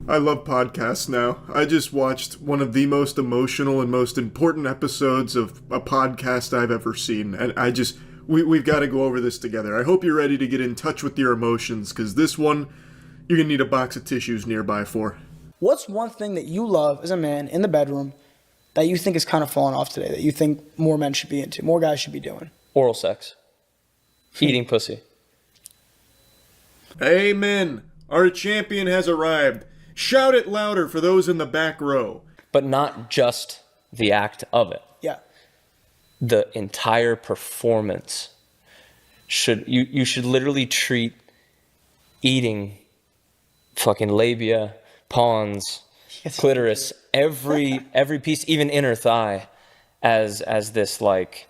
I love podcasts now. I just watched one of the most emotional and most important episodes of a podcast I've ever seen. And we've got to go over this together. I hope you're ready to get in touch with your emotions, because this one, you're going to need a box of tissues nearby for. What's one thing that you love as a man in the bedroom that you think is kind of falling off today, that you think more men should be into, more guys should be doing? Oral sex. Eating pussy. Amen. Our champion has arrived. Shout it louder for those in the back row. But not just the act of it. Yeah. The entire performance. You should literally treat eating fucking labia, pons, clitoris, every piece, even inner thigh, as this like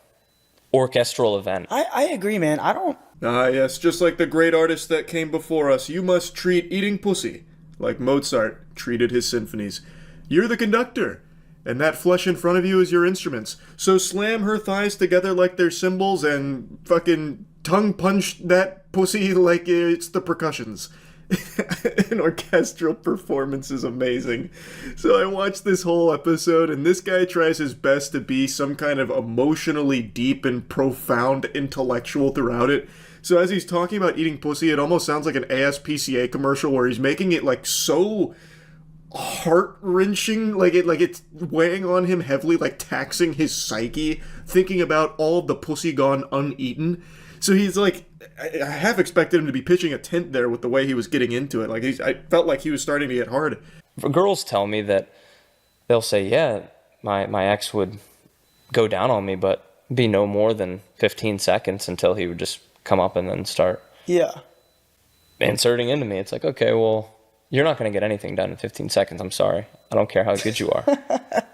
orchestral event. I agree, man. I don't... Ah, yes, just like the great artists that came before us, you must treat eating pussy like Mozart treated his symphonies. You're the conductor, and that flesh in front of you is your instruments. So slam her thighs together like they're cymbals and fucking tongue punch that pussy like it's the percussions. An orchestral performance is amazing. So I watched this whole episode, and this guy tries his best to be some kind of emotionally deep and profound intellectual throughout it. So as he's talking about eating pussy, it almost sounds like an ASPCA commercial where he's making it like so heart-wrenching, like it's weighing on him heavily, like taxing his psyche, thinking about all of the pussy gone uneaten. So he's like, I half expected him to be pitching a tent there with the way he was getting into it. Like I felt like he was starting to get hard. Girls tell me that they'll say, yeah, my ex would go down on me, but be no more than 15 seconds until he would just come up and then start inserting into me. It's like, okay, well, you're not going to get anything done in 15 seconds. I'm sorry. I don't care how good you are.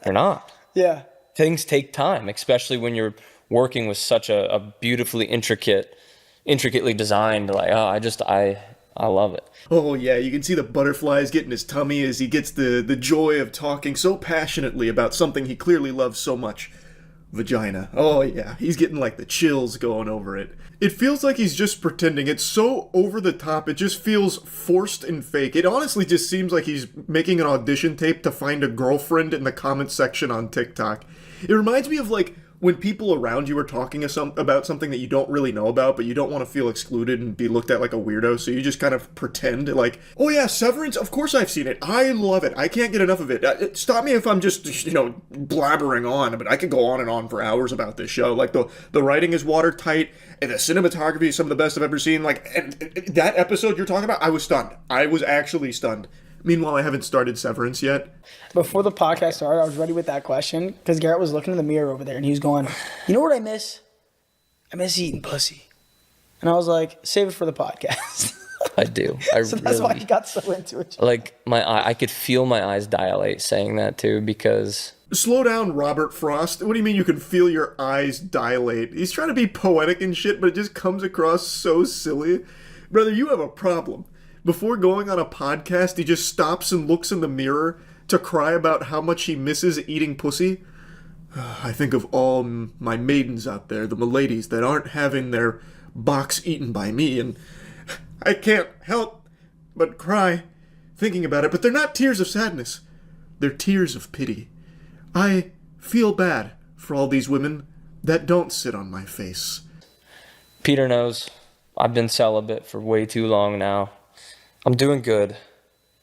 You're not. Yeah. Things take time, especially when you're working with such a beautifully intricately designed, like, I love it. Oh yeah, you can see the butterflies get in his tummy as he gets the joy of talking so passionately about something he clearly loves so much. Vagina. Oh yeah, he's getting like the chills going over it. It feels like he's just pretending. It's so over the top, it just feels forced and fake. It honestly just seems like he's making an audition tape to find a girlfriend in the comment section on TikTok. It reminds me of like when people around you are talking about something that you don't really know about, but you don't want to feel excluded and be looked at like a weirdo, so you just kind of pretend like, oh yeah, Severance, of course I've seen it. I love it. I can't get enough of it. Stop me if I'm just, blabbering on, but I could go on and on for hours about this show. Like, the writing is watertight, and the cinematography is some of the best I've ever seen. Like, and that episode you're talking about, I was stunned. I was actually stunned. Meanwhile, I haven't started Severance yet. Before the podcast started, I was ready with that question because Garrett was looking in the mirror over there and he was going, you know what I miss? I miss eating pussy. And I was like, save it for the podcast. I do. So that's why he got so into it. Like, I could feel my eyes dilate saying that too, because... Slow down, Robert Frost. What do you mean you can feel your eyes dilate? He's trying to be poetic and shit, but it just comes across so silly. Brother, you have a problem. Before going on a podcast, he just stops and looks in the mirror to cry about how much he misses eating pussy. I think of all my maidens out there, the miladies that aren't having their box eaten by me, and I can't help but cry thinking about it. But they're not tears of sadness. They're tears of pity. I feel bad for all these women that don't sit on my face. Peter knows I've been celibate for way too long now. I'm doing good.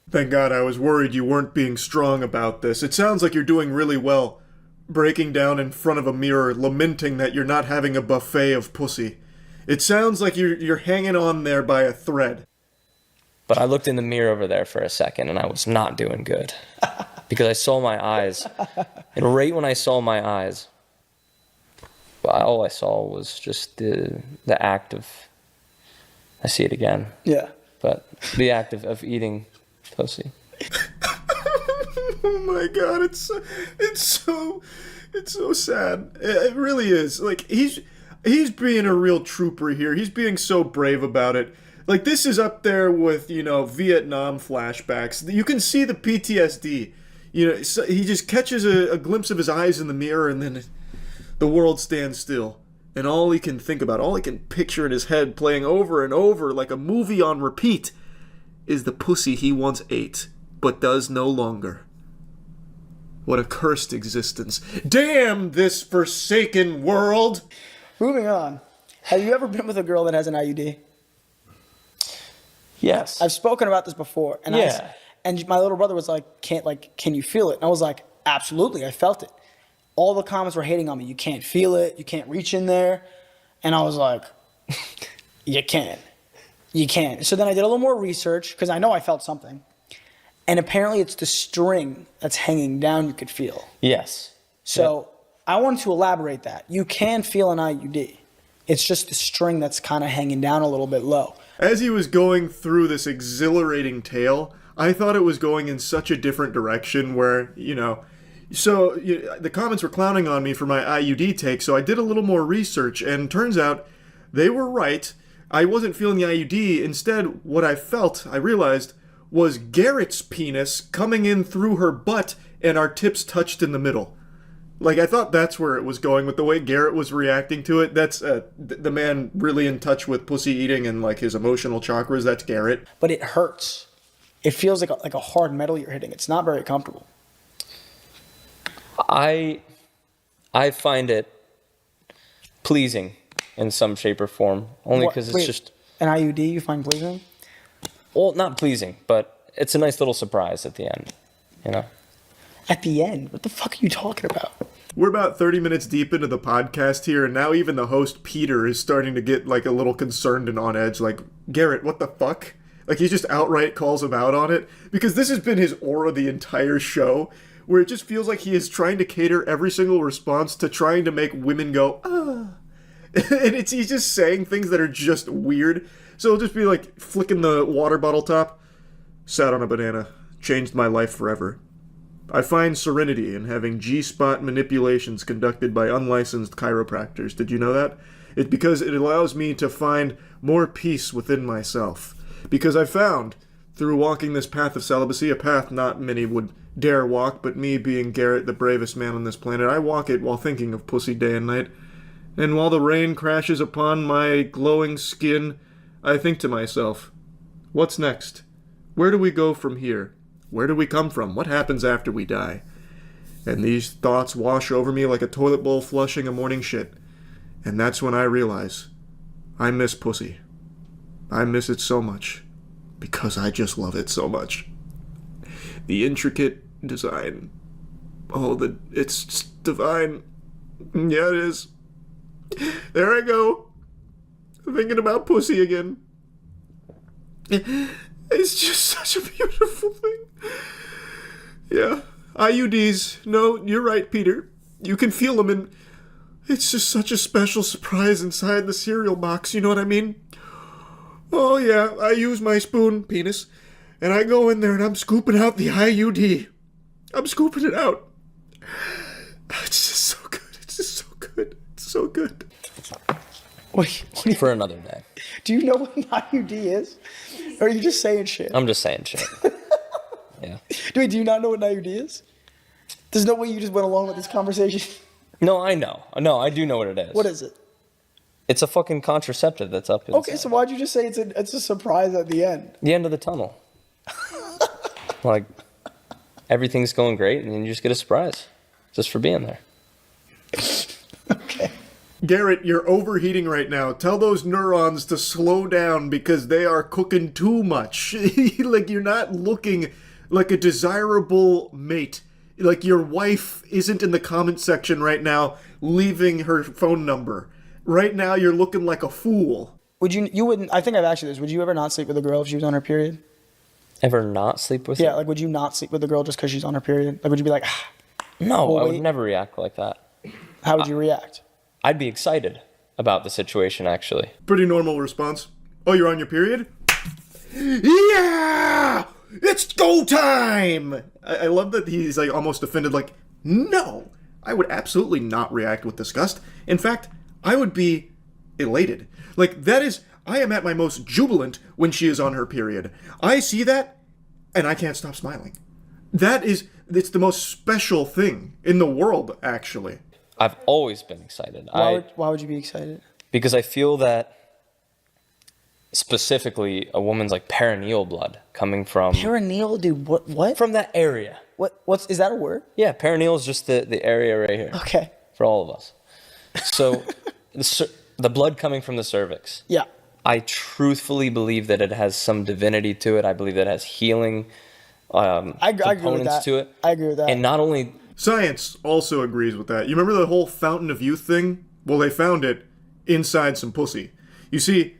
Thank God, I was worried you weren't being strong about this. It sounds like you're doing really well. Breaking down in front of a mirror, lamenting that you're not having a buffet of pussy. It sounds like you're hanging on there by a thread. But I looked in the mirror over there for a second, and I was not doing good. Because I saw my eyes. And right when I saw my eyes, all I saw was just the act of... I see it again. Yeah. But the act of eating pussy. Oh my God, it's so sad. It really is. Like, he's being a real trooper here. He's being so brave about it. Like, this is up there with, Vietnam flashbacks. You can see the PTSD. So he just catches a glimpse of his eyes in the mirror, and then the world stands still. And all he can think about, all he can picture in his head playing over and over like a movie on repeat is the pussy he once ate but does no longer. What a cursed existence. Damn this forsaken world! Moving on. Have you ever been with a girl that has an IUD? Yes. I've spoken about this before. And and my little brother was like, can you feel it? And I was like, absolutely, I felt it. All the comments were hating on me. You can't feel it. You can't reach in there. And I was like, you can. You can. So then I did a little more research because I know I felt something. And apparently it's the string that's hanging down you could feel. Yes. So I wanted to elaborate that. You can feel an IUD. It's just the string that's kind of hanging down a little bit low. As he was going through this exhilarating tale, I thought it was going in such a different direction where, the comments were clowning on me for my IUD take, so I did a little more research, and turns out they were right. I wasn't feeling the IUD. Instead, what I realized, was Garrett's penis coming in through her butt and our tips touched in the middle. Like, I thought that's where it was going with the way Garrett was reacting to it. That's the man really in touch with pussy eating and, like, his emotional chakras. That's Garrett. But it hurts. It feels like a hard metal you're hitting. It's not very comfortable. I find it pleasing in some shape or form, only because it's just... An IUD you find pleasing? Well, not pleasing, but it's a nice little surprise at the end, At the end? What the fuck are you talking about? We're about 30 minutes deep into the podcast here, and now even the host, Peter, is starting to get, like, a little concerned and on edge. Like, Garrett, what the fuck? Like, he just outright calls him out on it. Because this has been his aura the entire show, where it just feels like he is trying to cater every single response to trying to make women go, ah. And he's just saying things that are just weird. So it'll just be like flicking the water bottle top. Sat on a banana. Changed my life forever. I find serenity in having G-spot manipulations conducted by unlicensed chiropractors. Did you know that? It's because it allows me to find more peace within myself. Because I found, through walking this path of celibacy, a path not many would dare walk, but me being Garrett, the bravest man on this planet, I walk it while thinking of pussy day and night. And while the rain crashes upon my glowing skin, I think to myself, what's next? Where do we go from here? Where do we come from? What happens after we die? And these thoughts wash over me like a toilet bowl flushing a morning shit. And that's when I realize I miss pussy. I miss it so much because I just love it so much. The intricate design. It's just divine. Yeah, it is. There I go. Thinking about pussy again. It's just such a beautiful thing. Yeah. IUDs. No, you're right, Peter. You can feel them, and it's just such a special surprise inside the cereal box, you know what I mean? Oh, yeah, I use my spoon, penis, and I go in there and I'm scooping out the IUD. I'm scooping it out. It's just so good. It's just so good. It's so good. What For another day. Do you know what an IUD is? Or are you just saying shit? I'm just saying shit. Yeah. Wait, do you not know what an IUD is? There's no way you just went along with this conversation. No, I know. No, I do know what it is. What is it? It's a fucking contraceptive that's up inside. Okay, so why'd you just say it's a surprise at the end? The end of the tunnel. Like, everything's going great, and then you just get a surprise. Just for being there. Okay. Garrett, you're overheating right now. Tell those neurons to slow down because they are cooking too much. Like, you're not looking like a desirable mate. Like, your wife isn't in the comment section right now leaving her phone number. Right now, you're looking like a fool. You wouldn't, I think I've asked you this, would you ever not sleep with a girl if she was on her period? Ever not sleep with her? Yeah, like, would you not sleep with a girl just because she's on her period? Like, would you be like, No, I would never react like that. How would you react? I'd be excited about the situation, actually. Pretty normal response. Oh, you're on your period? Yeah! It's go time! I love that he's like almost offended, like, no! I would absolutely not react with disgust. In fact, I would be elated. Like, I am at my most jubilant when she is on her period. I see that, and I can't stop smiling. It's the most special thing in the world, actually. I've always been excited. Why would you be excited? Because I feel that specifically a woman's like perineal blood coming from perineal, dude. What? From that area. What's is that a word? Yeah, perineal is just the area right here. Okay. For all of us. So the blood coming from the cervix. Yeah. I truthfully believe that it has some divinity to it. I believe that it has healing components to it. I agree with that. And not only... Science also agrees with that. You remember the whole fountain of youth thing? Well, they found it inside some pussy. You see,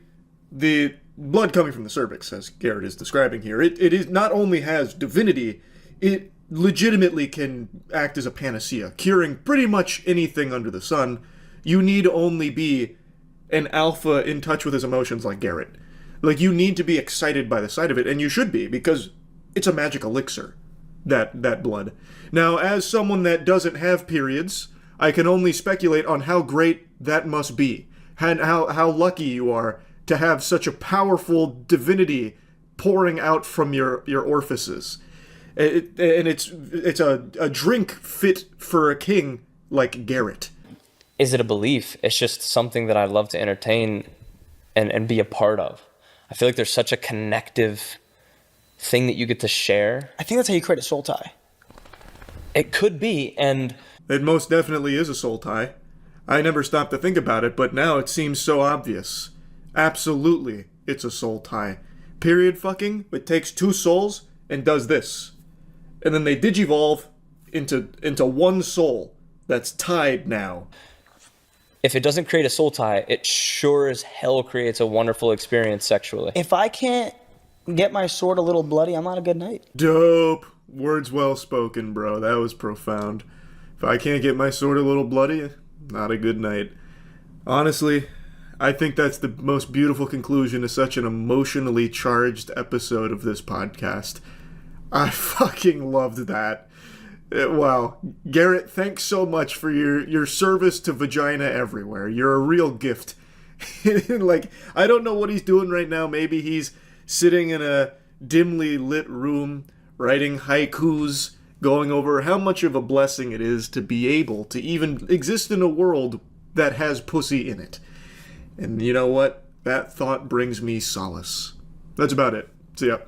the blood coming from the cervix, as Garrett is describing here, it is not only has divinity, it legitimately can act as a panacea, curing pretty much anything under the sun. You need only be an alpha in touch with his emotions like Garrett. Like, you need to be excited by the sight of it, and you should be, because it's a magic elixir, that blood. Now, as someone that doesn't have periods, I can only speculate on how great that must be, and how lucky you are to have such a powerful divinity pouring out from your orifices. And it's a drink fit for a king like Garrett. Is it a belief? It's just something that I love to entertain and be a part of. I feel like there's such a connective thing that you get to share. I think that's how you create a soul tie. It could be, and... It most definitely is a soul tie. I never stopped to think about it, but now it seems so obvious. Absolutely, it's a soul tie. Period fucking, it takes two souls and does this. And then they digivolve into one soul that's tied now. If it doesn't create a soul tie, it sure as hell creates a wonderful experience sexually. If I can't get my sword a little bloody, I'm on a good night. Dope. Words well spoken, bro. That was profound. If I can't get my sword a little bloody, not a good night. Honestly, I think that's the most beautiful conclusion to such an emotionally charged episode of this podcast. I fucking loved that. Wow. Garrett, thanks so much for your service to vagina everywhere. You're a real gift. Like, I don't know what he's doing right now. Maybe he's sitting in a dimly lit room, writing haikus, going over how much of a blessing it is to be able to even exist in a world that has pussy in it. And you know what? That thought brings me solace. That's about it. See ya.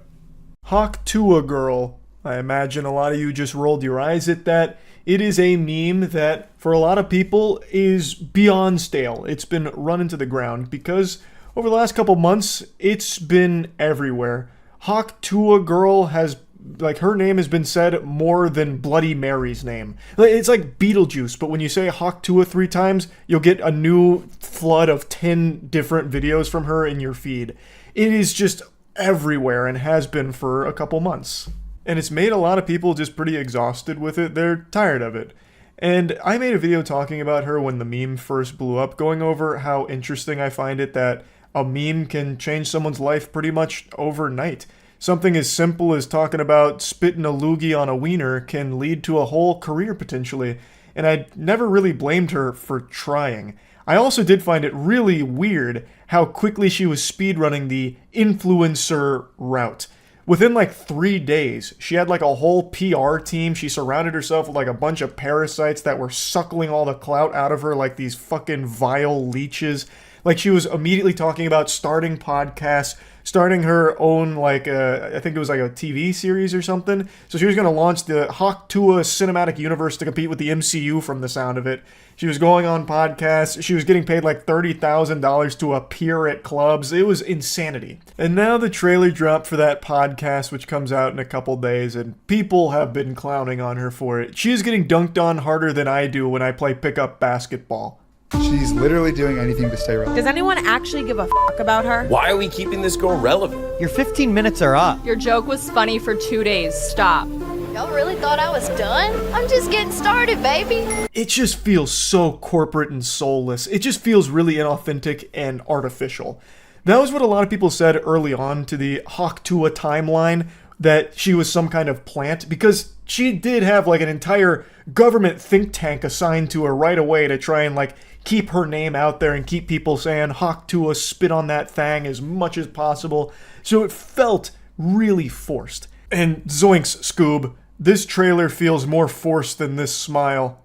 Hawk to a girl. I imagine a lot of you just rolled your eyes at that. It is a meme that, for a lot of people, is beyond stale. It's been run into the ground because over the last couple months, it's been everywhere. Hawk to a girl has, like, her name has been said more than Bloody Mary's name. It's like Beetlejuice, but when you say Hawk Tua 3 times, you'll get a new flood of 10 different videos from her in your feed. It is just everywhere and has been for a couple months. And it's made a lot of people just pretty exhausted with it. They're tired of it. And I made a video talking about her when the meme first blew up, going over how interesting I find it that a meme can change someone's life pretty much overnight. Something as simple as talking about spitting a loogie on a wiener can lead to a whole career potentially. And I never really blamed her for trying. I also did find it really weird how quickly she was speedrunning the influencer route. Within like 3 days, she had like a whole PR team. She surrounded herself with like a bunch of parasites that were suckling all the clout out of her like these fucking vile leeches. Like, she was immediately talking about starting podcasts, starting her own, like, I think it was like a TV series or something. So she was going to launch the Hawk Tua cinematic universe to compete with the MCU from the sound of it. She was going on podcasts. She was getting paid like $30,000 to appear at clubs. It was insanity. And now the trailer dropped for that podcast, which comes out in a couple days, and people have been clowning on her for it. She is getting dunked on harder than I do when I play pickup basketball. She's literally doing anything to stay relevant. Does anyone actually give a fuck about her? Why are we keeping this girl relevant? Your 15 minutes are up. Your joke was funny for 2 days. Stop. Y'all really thought I was done? I'm just getting started, baby. It just feels so corporate and soulless. It just feels really inauthentic and artificial. That was what a lot of people said early on to the Hawk Tua timeline, that she was some kind of plant, because she did have like an entire government think tank assigned to her right away to try and like keep her name out there and keep people saying Hawk Tua, spit on that thang as much as possible. So it felt really forced. And zoinks, Scoob, this trailer feels more forced than this smile.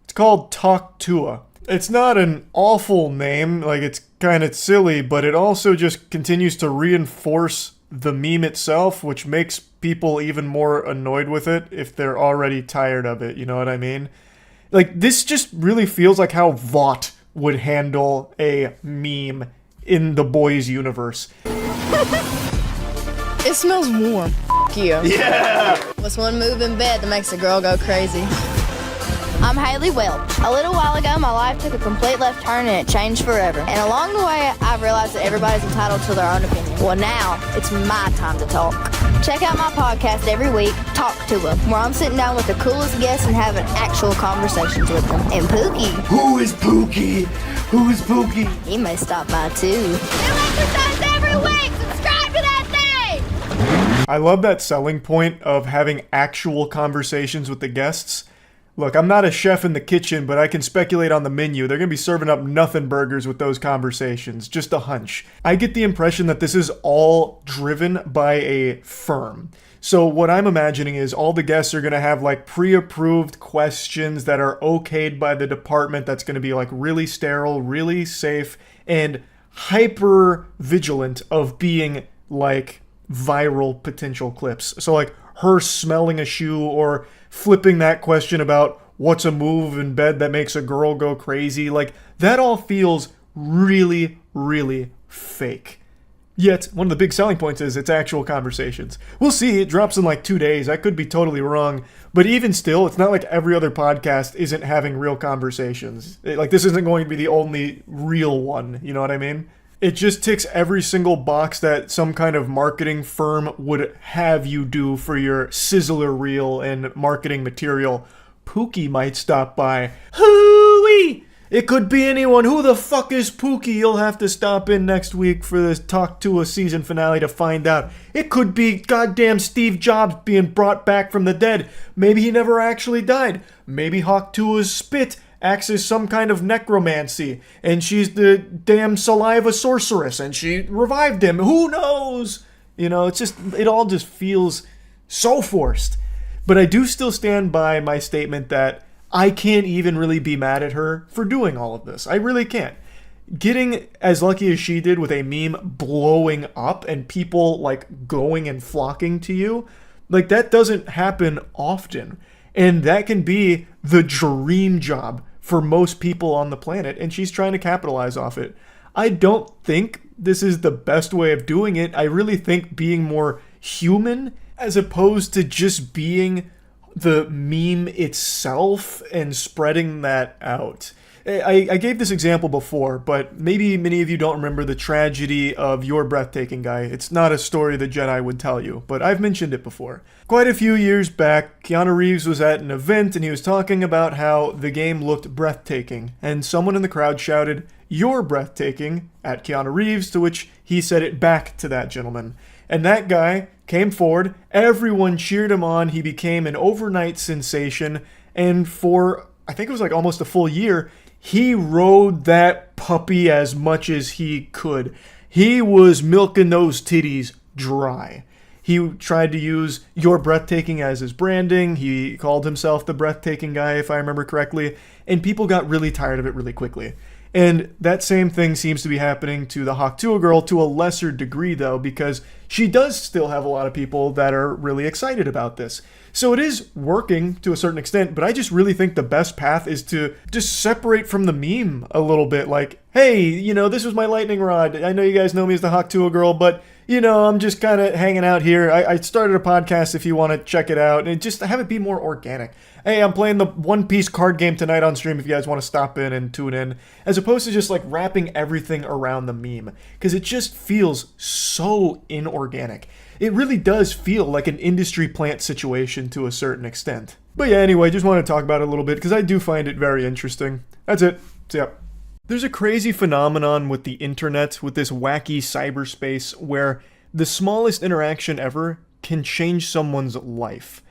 It's called Talk Tua. It's not an awful name, like it's kind of silly, but it also just continues to reinforce the meme itself, which makes people even more annoyed with it if they're already tired of it, you know what I mean? Like, this just really feels like how Vought would handle a meme in the boys' universe. It smells warm. F*** you. Yeah! What's one move in bed that makes a girl go crazy? I'm Haley Welch. A little while ago, my life took a complete left turn and it changed forever. And along the way, I've realized that everybody's entitled to their own opinion. Well, now it's my time to talk. Check out my podcast every week, Talk to Them, where I'm sitting down with the coolest guests and having actual conversations with them. And Pookie. Who is Pookie? Who is Pookie? He may stop by too. New exercise every week! Subscribe to that thing! I love that selling point of having actual conversations with the guests. Look, I'm not a chef in the kitchen, but I can speculate on the menu. They're going to be serving up nothing burgers with those conversations. Just a hunch. I get the impression that this is all driven by a firm. So what I'm imagining is all the guests are going to have like pre-approved questions that are okayed by the department that's going to be like really sterile, really safe, and hyper vigilant of being like viral potential clips. So like her smelling a shoe or flipping that question about what's a move in bed that makes a girl go crazy. Like, that all feels really, really fake. Yet, one of the big selling points is it's actual conversations. We'll see, it drops in like 2 days. I could be totally wrong. But even still, it's not like every other podcast isn't having real conversations. Like, this isn't going to be the only real one, you know what I mean? It just ticks every single box that some kind of marketing firm would have you do for your sizzler reel and marketing material. Pookie might stop by. Hooey! It could be anyone. Who the fuck is Pookie? You'll have to stop in next week for this Talk to a season finale to find out. It could be goddamn Steve Jobs being brought back from the dead. Maybe he never actually died. Maybe Hawk Tua's spit acts as some kind of necromancy, and she's the damn saliva sorceress, and she revived him. Who knows? You know, it all just feels so forced. But I do still stand by my statement that I can't even really be mad at her for doing all of this. I really can't. Getting as lucky as she did with a meme blowing up and people like going and flocking to you, like that doesn't happen often. And that can be the dream job for most people on the planet, and she's trying to capitalize off it. I don't think this is the best way of doing it. I really think being more human as opposed to just being the meme itself and spreading that out. I gave this example before, but maybe many of you don't remember the tragedy of You're Breathtaking Guy. It's not a story the Jedi would tell you, but I've mentioned it before. Quite a few years back, Keanu Reeves was at an event and he was talking about how the game looked breathtaking, and someone in the crowd shouted, "You're breathtaking," at Keanu Reeves, to which he said it back to that gentleman. And that guy came forward, everyone cheered him on, he became an overnight sensation, and for, I think it was like almost a full year, he rode that puppy as much as he could. He was milking those titties dry. He tried to use You're Breathtaking as his branding. He called himself the Breathtaking Guy, if I remember correctly. And people got really tired of it really quickly. And that same thing seems to be happening to the Hawk Tuah girl to a lesser degree, though, because she does still have a lot of people that are really excited about this. So it is working to a certain extent, but I just really think the best path is to just separate from the meme a little bit. Like, hey, you know, this was my lightning rod. I know you guys know me as the Hawk Tuah girl, but, you know, I'm just kind of hanging out here. I started a podcast if you want to check it out, and just have it be more organic. Hey, I'm playing the One Piece card game tonight on stream if you guys want to stop in and tune in, as opposed to just like wrapping everything around the meme, because it just feels so inorganic. It really does feel like an industry plant situation to a certain extent. But yeah, anyway, just want to talk about it a little bit because I do find it very interesting. That's it. So yeah. There's a crazy phenomenon with the internet, with this wacky cyberspace, where the smallest interaction ever can change someone's life.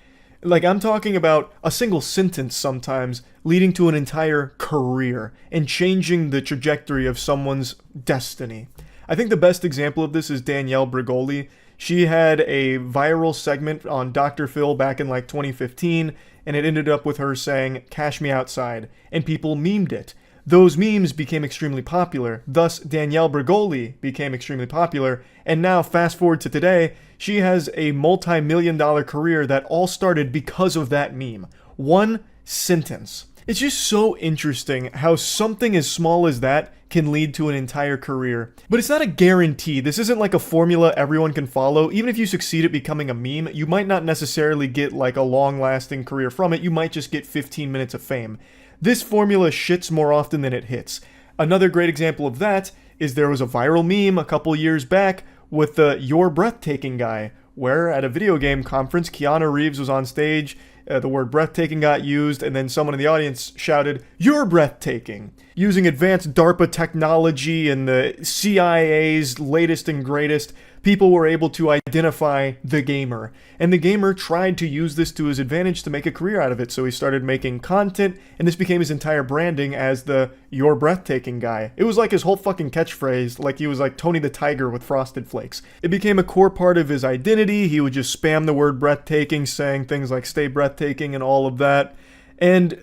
Like, I'm talking about a single sentence sometimes leading to an entire career and changing the trajectory of someone's destiny. I think the best example of this is Danielle Bregoli. She had a viral segment on Dr. Phil back in like 2015, and it ended up with her saying, "Cash me outside," and people memed it. those memes became extremely popular. Thus, Danielle Bregoli became extremely popular. And now, fast forward to today, she has a multi-million-dollar career that all started because of that meme. One sentence. It's just so interesting how something as small as that can lead to an entire career. But it's not a guarantee. This isn't like a formula everyone can follow. Even if you succeed at becoming a meme, you might not necessarily get like a long-lasting career from it. You might just get 15 minutes of fame. This formula shits more often than it hits. Another great example of that is there was a viral meme a couple years back with the "You're Breathtaking" guy, where at a video game conference, Keanu Reeves was on stage, the word breathtaking got used, and then someone in the audience shouted, "You're breathtaking." Using advanced DARPA technology and the CIA's latest and greatest, people were able to identify the gamer. And the gamer tried to use this to his advantage to make a career out of it, so he started making content, and this became his entire branding as the "You're Breathtaking" guy. It was like his whole fucking catchphrase, like he was like Tony the Tiger with Frosted Flakes. It became a core part of his identity. He would just spam the word breathtaking, saying things like "stay breathtaking" and all of that. And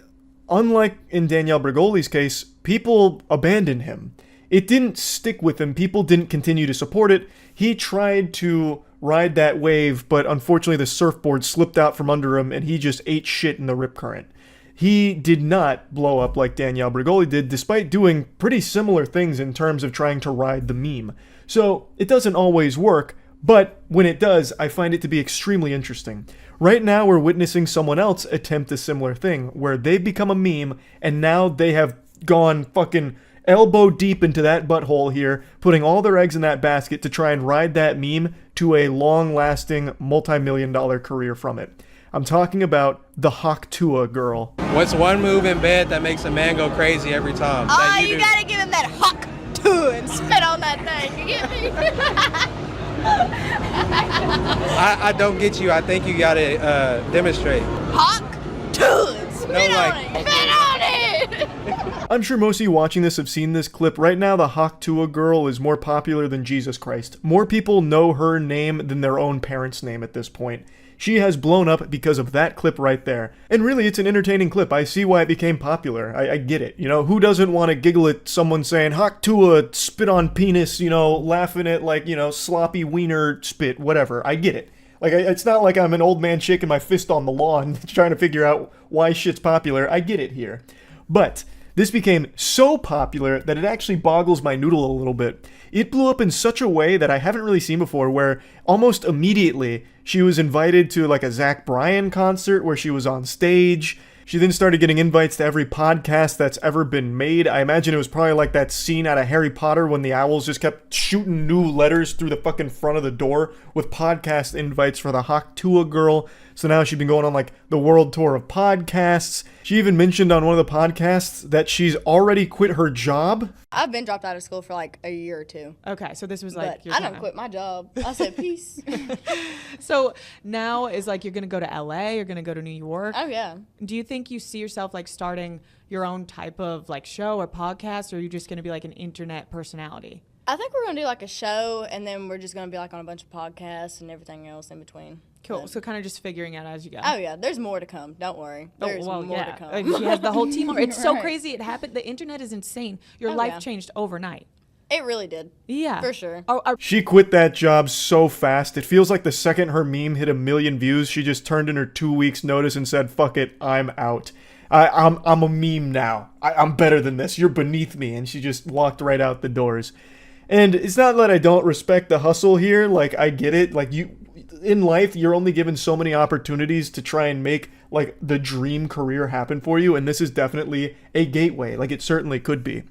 unlike in Danielle Bregoli's case, people abandoned him. It didn't stick with him. People didn't continue to support it. He tried to ride that wave, but unfortunately the surfboard slipped out from under him and he just ate shit in the rip current. He did not blow up like Danielle Bregoli did, despite doing pretty similar things in terms of trying to ride the meme. So it doesn't always work, but when it does, I find it to be extremely interesting. Right now, we're witnessing someone else attempt a similar thing, where they've become a meme, and now they have gone fucking elbow deep into that butthole here, putting all their eggs in that basket to try and ride that meme to a long-lasting, multi-million-dollar career from it. I'm talking about the Hawk Tua girl. What's one move in bed that makes a man go crazy every time? Oh, you gotta give him that Hawk Tua and spit on that thing. You get me? I don't get you. I think you gotta demonstrate. Hawk Tua and spit on it. Spit on it. I'm sure most of you watching this have seen this clip. Right now, the Hawk Tua girl is more popular than Jesus Christ. More people know her name than their own parents' name at this point. She has blown up because of that clip right there. And really, it's an entertaining clip. I see why it became popular. I get it. You know, who doesn't want to giggle at someone saying, "Hawk Tua, spit on penis," you know, laughing at, like, you know, sloppy wiener spit, whatever. I get it. Like, it's not like I'm an old man shaking my fist on the lawn trying to figure out why shit's popular. I get it here. But this became so popular that it actually boggles my noodle a little bit. It blew up in such a way that I haven't really seen before, where almost immediately she was invited to like a Zach Bryan concert where she was on stage. She then started getting invites to every podcast that's ever been made. I imagine it was probably like that scene out of Harry Potter when the owls just kept shooting new letters through the fucking front of the door with podcast invites for the Hawk Tua girl. So now she's been going on like the world tour of podcasts. She even mentioned on one of the podcasts that she's already quit her job. I've been dropped out of school for like a year or two. Okay, so this was like I don't quit my job. I said peace. So now is like you're gonna go to LA, you're gonna go to New York. Oh yeah. Do you think you see yourself like starting your own type of like show or podcast, or are you just gonna be like an internet personality? I think we're gonna do like a show, and then we're just gonna be like on a bunch of podcasts and everything else in between. Cool. So kind of just figuring out as you go. Oh yeah, there's more to come. Don't worry. There's more to come. She has the whole team. It's so crazy. It happened. The internet is insane. Your life changed overnight. It really did. Yeah. For sure. She quit that job so fast. It feels like the second her meme hit 1 million views, she just turned in her 2 weeks notice and said, "Fuck it, I'm out. I'm a meme now. I'm better than this. You're beneath me." And she just walked right out the doors. And it's not that I don't respect the hustle here. Like, I get it. Like, in life, you're only given so many opportunities to try and make, like, the dream career happen for you. And this is definitely a gateway. Like, it certainly could be.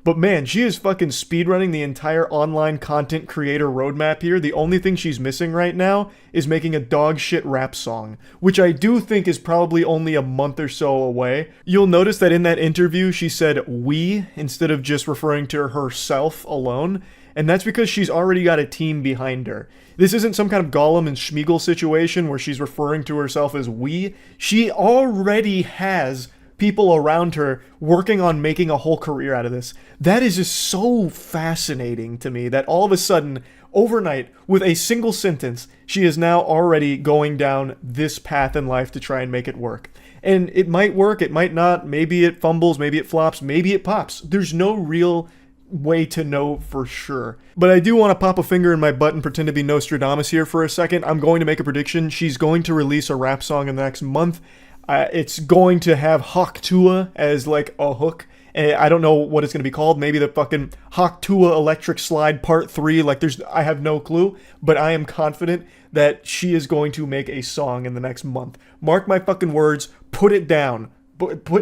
But man, she is fucking speedrunning the entire online content creator roadmap here. The only thing she's missing right now is making a dog shit rap song, which I do think is probably only a month or so away. You'll notice that in that interview, she said "we" instead of just referring to herself alone. And that's because she's already got a team behind her. This isn't some kind of Gollum and Schmeagol situation where she's referring to herself as "we." She already has people around her working on making a whole career out of this. That is just so fascinating to me that all of a sudden, overnight, with a single sentence, she is now already going down this path in life to try and make it work. And it might work, it might not, maybe it fumbles, maybe it flops, maybe it pops. There's no real way to know for sure. But I do want to pop a finger in my butt and pretend to be Nostradamus here for a second. I'm going to make a prediction. She's going to release a rap song in the next month. It's going to have Hawk Tua as like a hook. I don't know what it's going to be called. Maybe the fucking Hawk Tua Electric Slide Part 3. Like I have no clue, but I am confident that she is going to make a song in the next month. Mark my fucking words. Put it down.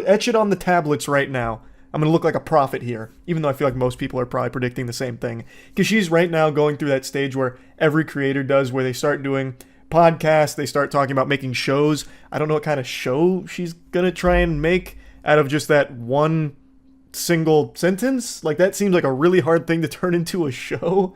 Etch it on the tablets right now. I'm going to look like a prophet here, even though I feel like most people are probably predicting the same thing. Because she's right now going through that stage where every creator does, where they start doing podcasts, they start talking about making shows. I don't know what kind of show she's going to try and make out of just that one single sentence. Like, that seems like a really hard thing to turn into a show.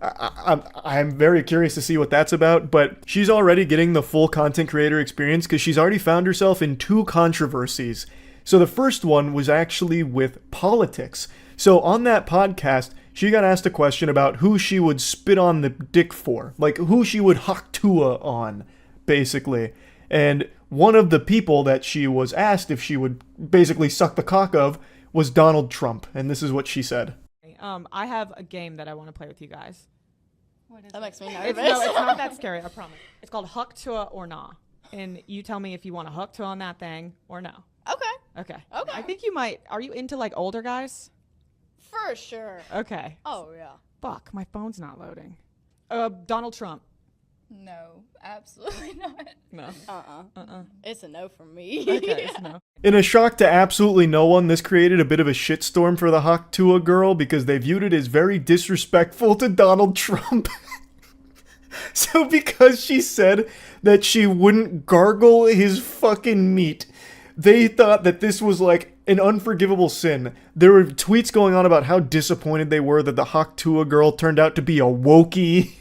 I'm very curious to see what that's about, but she's already getting the full content creator experience because she's already found herself in 2 controversies. So the first one was actually with politics. So on that podcast, she got asked a question about who she would spit on the dick for, like who she would Hawk Tua on, basically. And one of the people that she was asked if she would basically suck the cock of was Donald Trump. And this is what she said. I have a game that I want to play with you guys. That makes me nervous. It's not that scary, I promise. It's called Hawk Tua or Nah. And you tell me if you want to Hawk Tua on that thing or no. Okay. I think you might. Are you into like older guys? For sure. Okay. Oh, yeah. Fuck, my phone's not loading. Donald Trump. No, absolutely not. No. It's a no from me. Okay, it's no. In a shock to absolutely no one, this created a bit of a shitstorm for the Hawk Tua girl because they viewed it as very disrespectful to Donald Trump. So because she said that she wouldn't gargle his fucking meat, they thought that this was like an unforgivable sin. There were tweets going on about how disappointed they were that the Hawk Tua girl turned out to be a wokey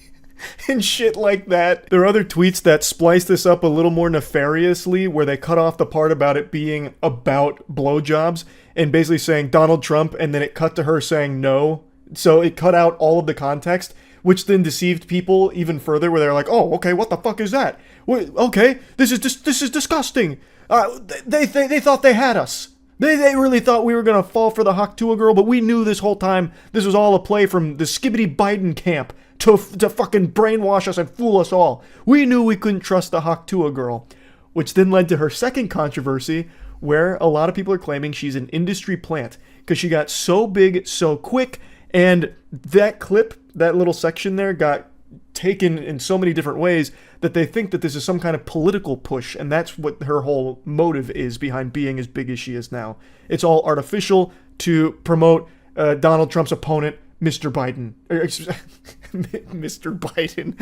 and shit like that. There are other tweets that splice this up a little more nefariously, where they cut off the part about it being about blowjobs and basically saying Donald Trump, and then it cut to her saying no. So it cut out all of the context, which then deceived people even further, where they're like, oh, okay, what the fuck is that? Okay, this is disgusting. They thought they had us. They really thought we were going to fall for the Hawk Tua girl, but we knew this whole time this was all a play from the skibbity Biden camp to fucking brainwash us and fool us all. We knew we couldn't trust the Hawk Tua girl, which then led to her second controversy, where a lot of people are claiming she's an industry plant because she got so big so quick, and that clip, that little section there, got taken in so many different ways that they think that this is some kind of political push, and that's what her whole motive is behind being as big as she is now. It's all artificial to promote Donald Trump's opponent, Mr. Biden. Mr. Biden.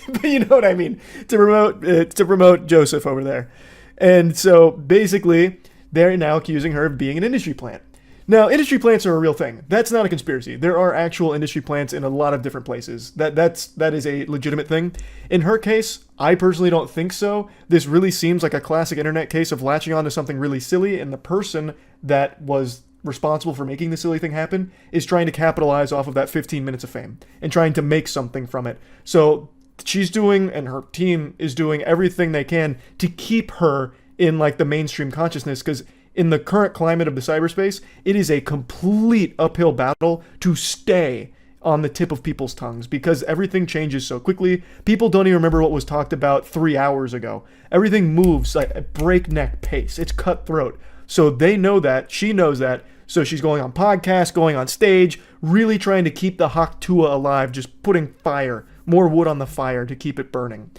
But you know what I mean. To promote Joseph over there. And so basically, they're now accusing her of being an industry plant. Now, industry plants are a real thing. That's not a conspiracy. There are actual industry plants in a lot of different places. That is a legitimate thing. In her case, I personally don't think so. This really seems like a classic internet case of latching onto something really silly, and the person that was responsible for making the silly thing happen is trying to capitalize off of that 15 minutes of fame and trying to make something from it. So she's doing, and her team is doing everything they can to keep her in like the mainstream consciousness, because in the current climate of the cyberspace, it is a complete uphill battle to stay on the tip of people's tongues because everything changes so quickly. People don't even remember what was talked about 3 hours ago. Everything moves like at breakneck pace. It's cutthroat. So they know that. She knows that. So she's going on podcasts, going on stage, really trying to keep the Hawk Tua alive, just putting fire, more wood on the fire to keep it burning.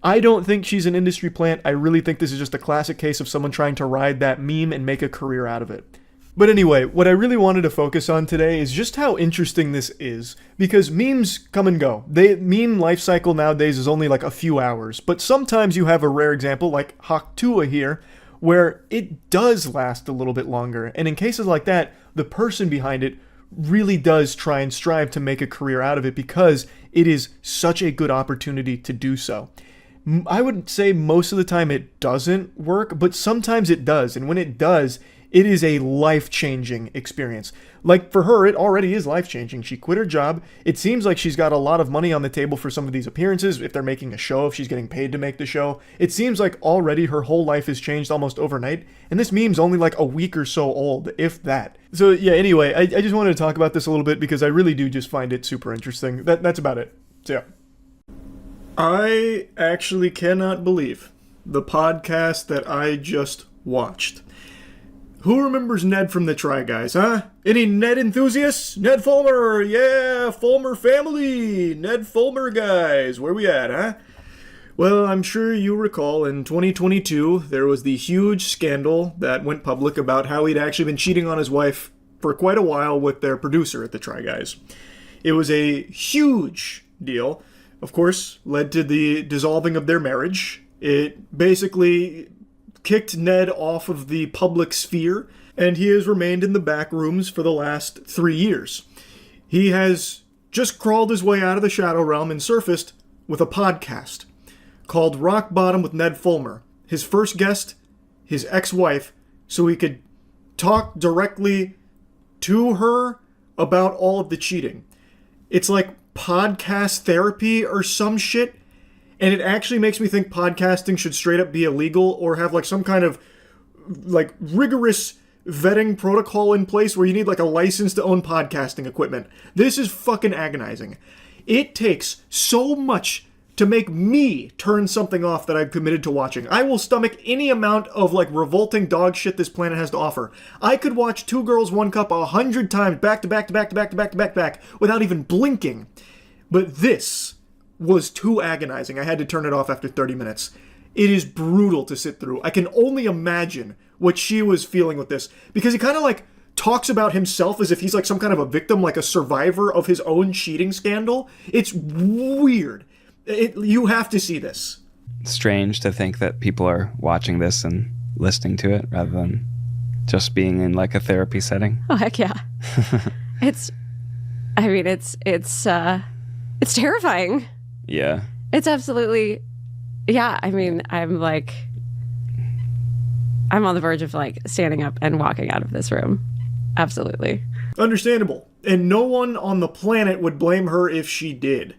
I don't think she's an industry plant. I really think this is just a classic case of someone trying to ride that meme and make a career out of it. But anyway, what I really wanted to focus on today is just how interesting this is, because memes come and go. Meme life cycle nowadays is only like a few hours, but sometimes you have a rare example like Hawk Tua here, where it does last a little bit longer. And in cases like that, the person behind it really does try and strive to make a career out of it because it is such a good opportunity to do so. I would say most of the time it doesn't work, but sometimes it does. And when it does, It is a life-changing experience. Like, for her, it already is life-changing. She quit her job. It seems like she's got a lot of money on the table for some of these appearances, if they're making a show, if she's getting paid to make the show. It seems like already her whole life has changed almost overnight, and this meme's only like a week or so old, if that. So yeah, anyway, I just wanted to talk about this a little bit because I really do just find it super interesting. That's about it. So yeah. I actually cannot believe the podcast that I just watched. Who remembers Ned from the Try Guys, huh? Any Ned enthusiasts? Ned Fulmer, yeah, Fulmer family, Ned Fulmer guys, where we at, huh? Well, I'm sure you recall in 2022, there was the huge scandal that went public about how he'd actually been cheating on his wife for quite a while with their producer at the Try Guys. It was a huge deal, of course, led to the dissolving of their marriage. It basically kicked Ned off of the public sphere, and he has remained in the back rooms for the last 3 years. He has just crawled his way out of the shadow realm and surfaced with a podcast called Rock Bottom with Ned Fulmer. His first guest, his ex-wife, so he could talk directly to her about all of the cheating. It's like podcast therapy or some shit. And it actually makes me think podcasting should straight up be illegal or have like some kind of like rigorous vetting protocol in place where you need like a license to own podcasting equipment. This is fucking agonizing. It takes so much to make me turn something off that I've committed to watching. I will stomach any amount of like revolting dog shit this planet has to offer. I could watch Two Girls, One Cup 100 times back to back to back to back to back to back to back without even blinking. But this was too agonizing. I had to turn it off after 30 minutes. It is brutal to sit through. I can only imagine what she was feeling with this, because he kind of like talks about himself as if he's like some kind of a victim, like a survivor of his own cheating scandal. It's weird. You have to see this. Strange to think that people are watching this and listening to it rather than just being in like a therapy setting. Oh, heck yeah. It's terrifying. Yeah. It's absolutely, yeah. I mean, I'm on the verge of like standing up and walking out of this room. Absolutely. Understandable. And no one on the planet would blame her if she did.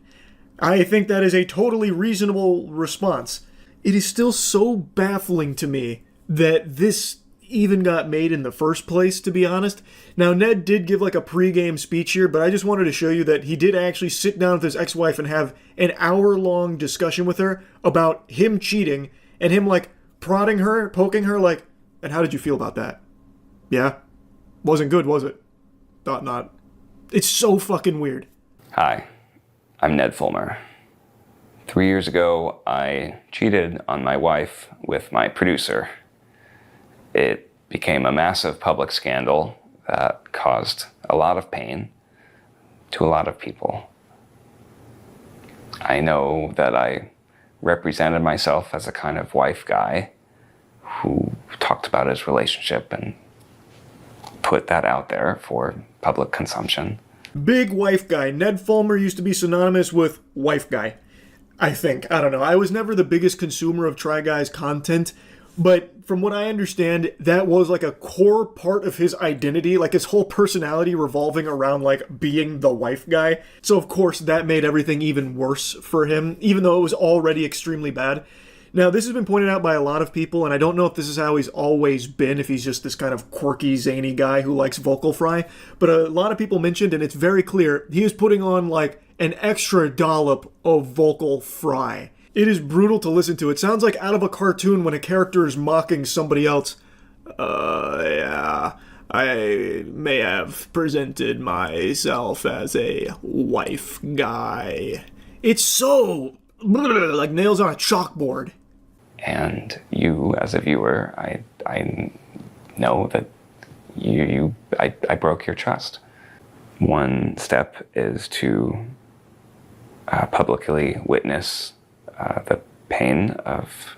I think that is a totally reasonable response. It is still so baffling to me that this even got made in the first place, to be honest. Now, Ned did give like a pre-game speech here, but I just wanted to show you that he did actually sit down with his ex-wife and have an hour-long discussion with her about him cheating and him like prodding her, poking her like, and how did you feel about that? Yeah? Wasn't good, was it? Thought not. It's so fucking weird. Hi, I'm Ned Fulmer. 3 years ago, I cheated on my wife with my producer. It became a massive public scandal that caused a lot of pain to a lot of people. I know that I represented myself as a kind of wife guy who talked about his relationship and put that out there for public consumption. Big wife guy. Ned Fulmer used to be synonymous with wife guy, I think. I don't know. I was never the biggest consumer of Try Guys content, but from what I understand, that was like a core part of his identity, like his whole personality revolving around like being the wife guy. So of course that made everything even worse for him, even though it was already extremely bad. Now, this has been pointed out by a lot of people, and I don't know if this is how he's always been, if he's just this kind of quirky, zany guy who likes vocal fry, but a lot of people mentioned, and it's very clear, he is putting on like an extra dollop of vocal fry. It is brutal to listen to. It sounds like out of a cartoon when a character is mocking somebody else. Yeah, I may have presented myself as a wife guy. It's so like nails on a chalkboard. And you, as a viewer, I know that I broke your trust. One step is to publicly witness the pain of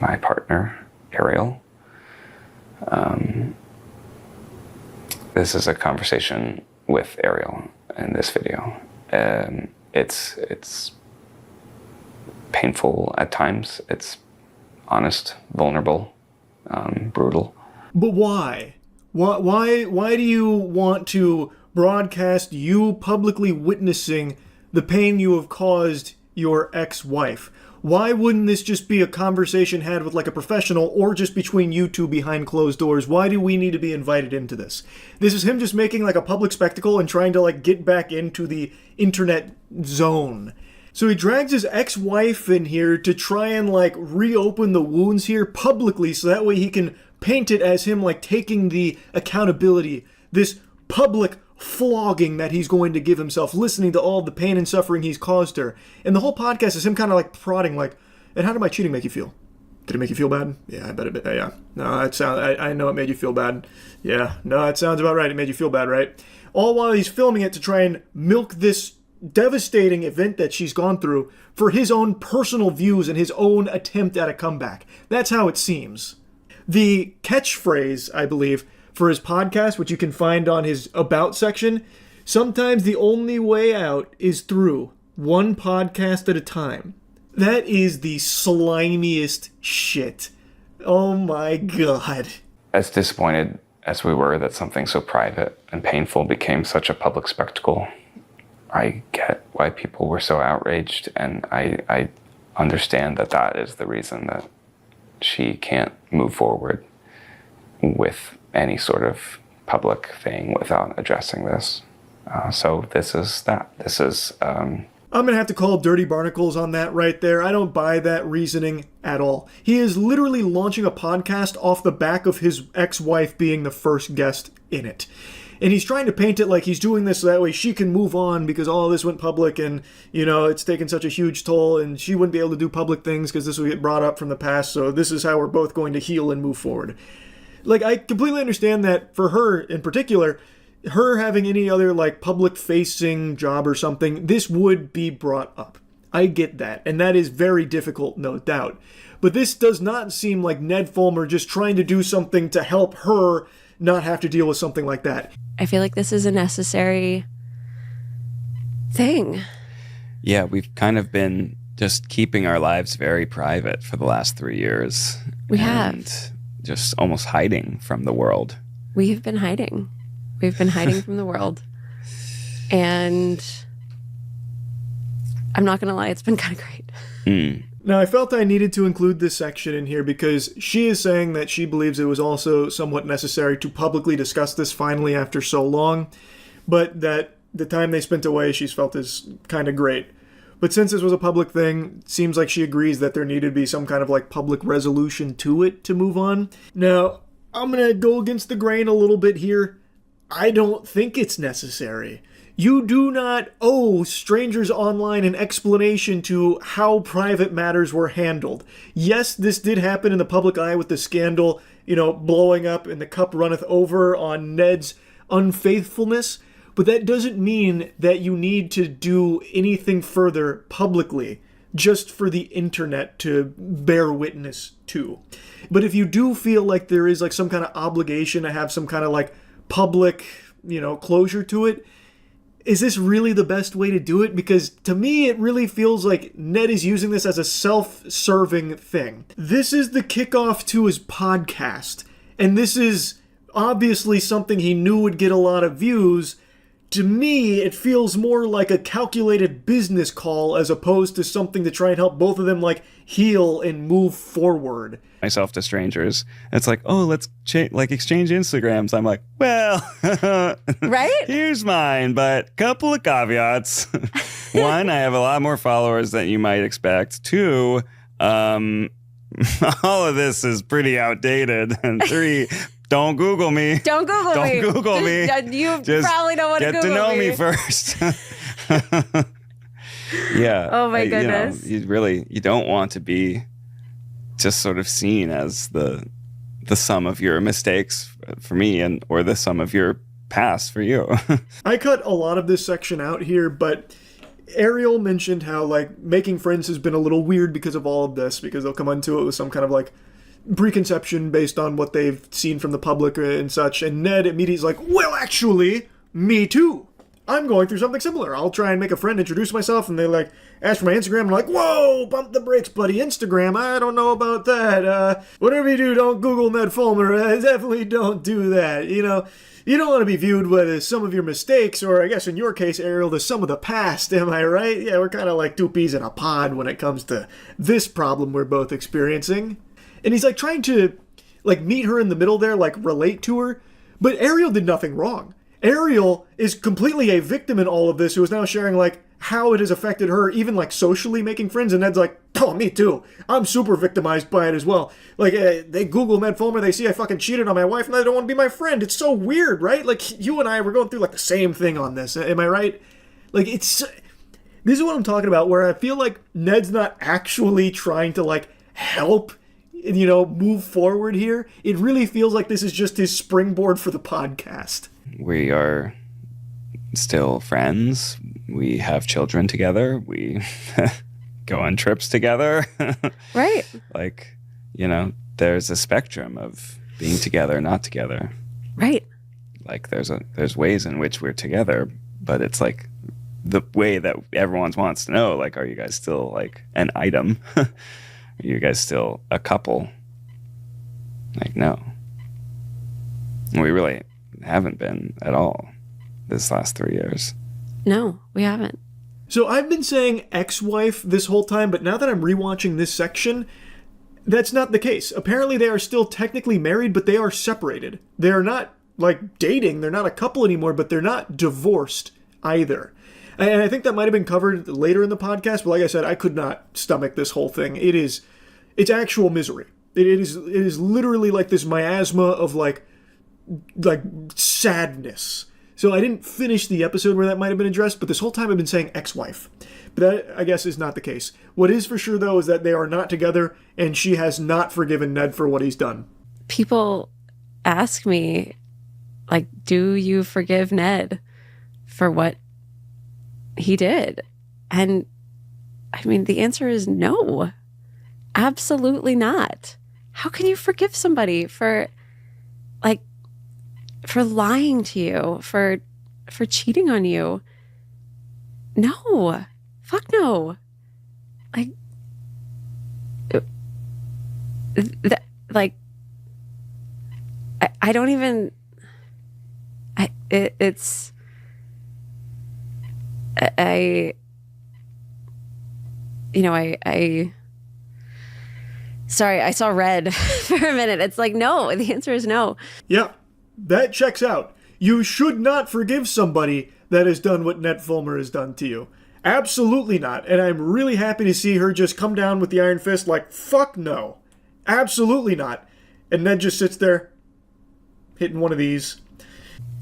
my partner, Ariel. This is a conversation with Ariel in this video. It's painful at times. It's honest, vulnerable, brutal. But why? Why do you want to broadcast you publicly witnessing the pain you have caused your ex-wife? Why wouldn't this just be a conversation had with like a professional or just between you two behind closed doors? Why do we need to be invited into this? This is him just making like a public spectacle and trying to like get back into the internet zone. So he drags his ex-wife in here to try and like reopen the wounds here publicly so that way he can paint it as him like taking the accountability, this public flogging that he's going to give himself, listening to all the pain and suffering he's caused her. And the whole podcast is him kind of like prodding like, and how did my cheating make you feel? Did it make you feel bad? Yeah, I bet it did. Yeah. No, I know it made you feel bad. Yeah. No, that sounds about right. It made you feel bad, right? All while he's filming it to try and milk this devastating event that she's gone through for his own personal views and his own attempt at a comeback. That's how it seems. The catchphrase, I believe, for his podcast, which you can find on his About section, sometimes the only way out is through one podcast at a time. That is the slimiest shit. Oh my god. As disappointed as we were that something so private and painful became such a public spectacle, I get why people were so outraged, and I understand that that is the reason that she can't move forward with any sort of public thing without addressing this. So this is that. This is... I'm going to have to call Dirty Barnacles on that right there. I don't buy that reasoning at all. He is literally launching a podcast off the back of his ex-wife being the first guest in it. And he's trying to paint it like he's doing this so that way she can move on because all this went public and, you know, it's taken such a huge toll and she wouldn't be able to do public things because this would get brought up from the past. So this is how we're both going to heal and move forward. Like, I completely understand that for her in particular, her having any other, like, public-facing job or something, this would be brought up. I get that. And that is very difficult, no doubt. But this does not seem like Ned Fulmer just trying to do something to help her not have to deal with something like that. I feel like this is a necessary thing. Yeah, we've kind of been just keeping our lives very private for the last 3 years. We have. Just almost hiding from the world. We've been hiding. We've been hiding from the world. And I'm not going to lie, it's been kind of great. Now, I felt I needed to include this section in here because she is saying that she believes it was also somewhat necessary to publicly discuss this finally after so long, but that the time they spent away she's felt is kind of great. But since this was a public thing, it seems like she agrees that there needed to be some kind of like public resolution to it to move on. Now, I'm going to go against the grain a little bit here. I don't think it's necessary. You do not owe strangers online an explanation to how private matters were handled. Yes, this did happen in the public eye with the scandal, you know, blowing up and the cup runneth over on Ned's unfaithfulness, but that doesn't mean that you need to do anything further publicly just for the internet to bear witness to. But if you do feel like there is like some kind of obligation to have some kind of like public, you know, closure to it, is this really the best way to do it? Because to me, it really feels like Ned is using this as a self-serving thing. This is the kickoff to his podcast, and this is obviously something he knew would get a lot of views. To me, it feels more like a calculated business call as opposed to something to try and help both of them like heal and move forward. Myself to strangers. It's like, oh, let's exchange Instagrams. I'm like, well, right? Here's mine, but couple of caveats. One, I have a lot more followers than you might expect. Two, all of this is pretty outdated. And three, don't Google me. Don't Google me. Don't Google me. You Just probably don't want to Google me. Get to know me first. Yeah. Oh my goodness. You don't want to be just sort of seen as the sum of your mistakes for me or the sum of your past for you. I cut a lot of this section out here, but Ariel mentioned how like making friends has been a little weird because of all of this, because they'll come into it with some kind of like preconception based on what they've seen from the public and such. And Ned immediately is like, well, actually, me too. I'm going through something similar. I'll try and make a friend, introduce myself, and they like ask for my Instagram. I'm like, whoa, bump the brakes, buddy. Instagram, I don't know about that. Whatever you do, don't Google Ned Fulmer. Definitely don't do that. You know, you don't want to be viewed with some of your mistakes, or I guess in your case, Ariel, the sum of the past. Am I right? Yeah, we're kind of like two peas in a pod when it comes to this problem we're both experiencing. And he's like trying to like meet her in the middle there, like relate to her. But Ariel did nothing wrong. Ariel is completely a victim in all of this, who is now sharing like how it has affected her, even like socially making friends. And Ned's like, oh, me too. I'm super victimized by it as well. Like they Google Ned Fulmer, they see I fucking cheated on my wife, and they don't want to be my friend. It's so weird, right? Like you and I were going through like the same thing on this. Am I right? Like this is what I'm talking about, where I feel like Ned's not actually trying to like help, you know, move forward here. It really feels like this is just his springboard for the podcast. We are still friends. We have children together. We go on trips together. Right. Like, you know, there's a spectrum of being together, not together. Right. Like there's ways in which we're together, but it's like the way that everyone wants to know, like, are you guys still like an item? Are you guys still a couple? Like, no. We really haven't been at all this last 3 years. No, we haven't. So I've been saying ex-wife this whole time, but now that I'm rewatching this section, that's not the case. Apparently they are still technically married, but they are separated. They are not like dating, they're not a couple anymore, but they're not divorced either. And I think that might have been covered later in the podcast, but like I said, I could not stomach this whole thing. It's actual misery. It is literally like this miasma of like sadness. So I didn't finish the episode where that might have been addressed, but this whole time I've been saying ex-wife. But that, I guess, is not the case. What is for sure, though, is that they are not together, and she has not forgiven Ned for what he's done. People ask me, like, do you forgive Ned for what he did? And, I mean, the answer is no. Absolutely not. How can you forgive somebody for lying to you, for cheating on you? No. Fuck no. Like, I don't even, sorry, I saw red for a minute. It's like, no, the answer is no. Yeah, that checks out. You should not forgive somebody that has done what Ned Fulmer has done to you. Absolutely not. And I'm really happy to see her just come down with the iron fist like, fuck no. Absolutely not. And Ned just sits there, hitting one of these.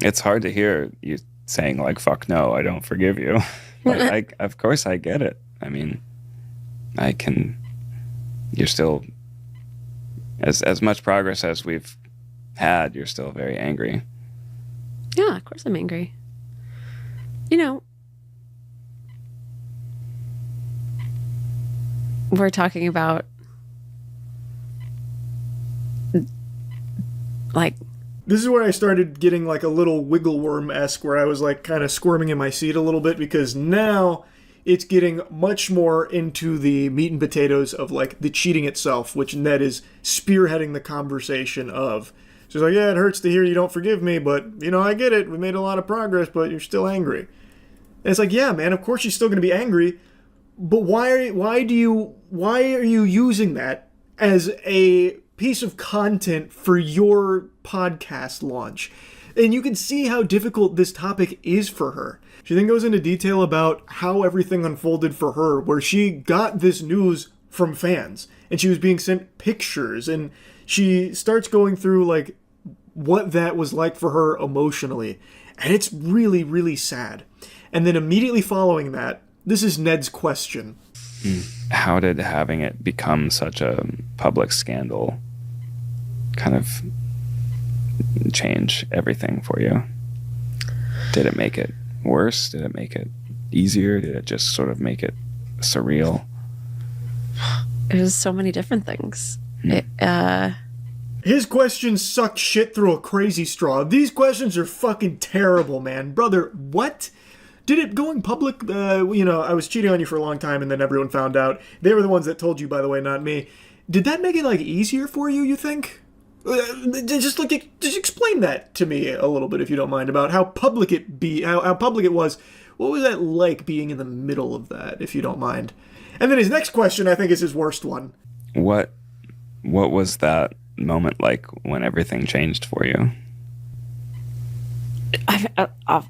It's hard to hear you saying like, fuck no, I don't forgive you. But of course I get it. I mean, you're still, as much progress as we've had, you're still very angry. Yeah, of course I'm angry. You know, we're talking about like, this is where I started getting like a little wiggle worm-esque, where I was like kind of squirming in my seat a little bit, because now it's getting much more into the meat and potatoes of like the cheating itself, which Ned is spearheading the conversation of. So he's like, yeah, it hurts to hear you don't forgive me, but, you know, I get it. We made a lot of progress, but you're still angry. And it's like, yeah, man, of course she's still going to be angry, but why are you using that as a piece of content for your podcast launch? And you can see how difficult this topic is for her. She then goes into detail about how everything unfolded for her, where she got this news from fans, and she was being sent pictures, and she starts going through like what that was like for her emotionally. And it's really, really sad. And then immediately following that, this is Ned's question. How did having it become such a public scandal kind of change everything for you? Did it make it worse? Did it make it easier? Did it just sort of make it surreal? It was so many different things. His questions suck shit through a crazy straw. These questions are fucking terrible, man. Brother, what? Did it going public, I was cheating on you for a long time and then everyone found out. They were the ones that told you, by the way, not me. Did that make it, easier for you, you think? Just explain that to me a little bit, if you don't mind, about how public how public it was. What was that like being in the middle of that, if you don't mind? And then his next question, I think, is his worst one. What was that moment like when everything changed for you?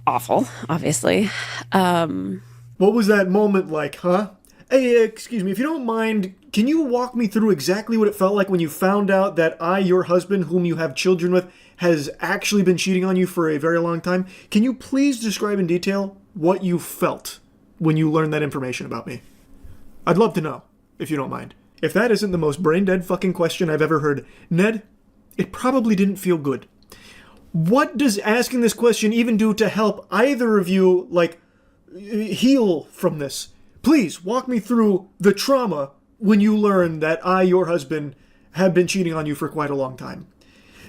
Awful, obviously. What was that moment like, huh? Hey, excuse me, if you don't mind, can you walk me through exactly what it felt like when you found out that your husband, whom you have children with, has actually been cheating on you for a very long time? Can you please describe in detail what you felt when you learned that information about me? I'd love to know, if you don't mind. If that isn't the most brain-dead fucking question I've ever heard, Ned, it probably didn't feel good. What does asking this question even do to help either of you, heal from this? Please, walk me through the trauma when you learn that your husband, have been cheating on you for quite a long time.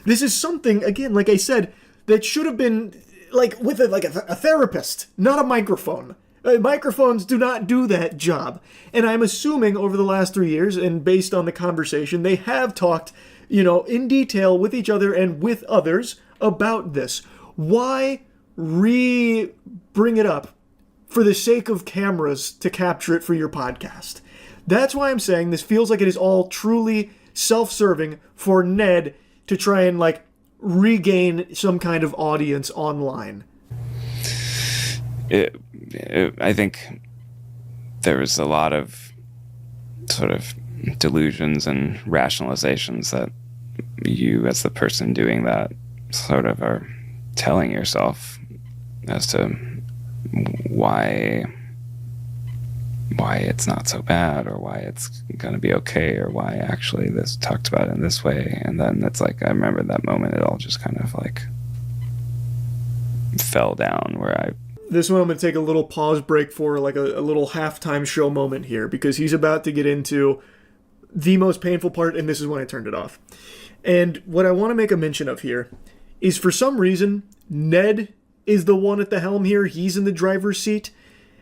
This is something, again, like I said, that should have been, with a therapist, not a microphone. Microphones do not do that job. And I'm assuming over the last 3 years, and based on the conversation, they have talked, in detail with each other and with others about this. Why bring it up for the sake of cameras to capture it for your podcast? That's why I'm saying this feels like it is all truly self-serving for Ned to try and regain some kind of audience online. I think there was a lot of sort of delusions and rationalizations that you, as the person doing that, sort of are telling yourself as to why it's not so bad, or why it's going to be okay, or why actually this talked about in this way. And then it's I remember that moment, it all just kind of fell down where This one I'm going to take a little pause break for, a little halftime show moment here, because he's about to get into the most painful part, and this is when I turned it off. And what I want to make a mention of here is, for some reason, Ned is the one at the helm here. He's in the driver's seat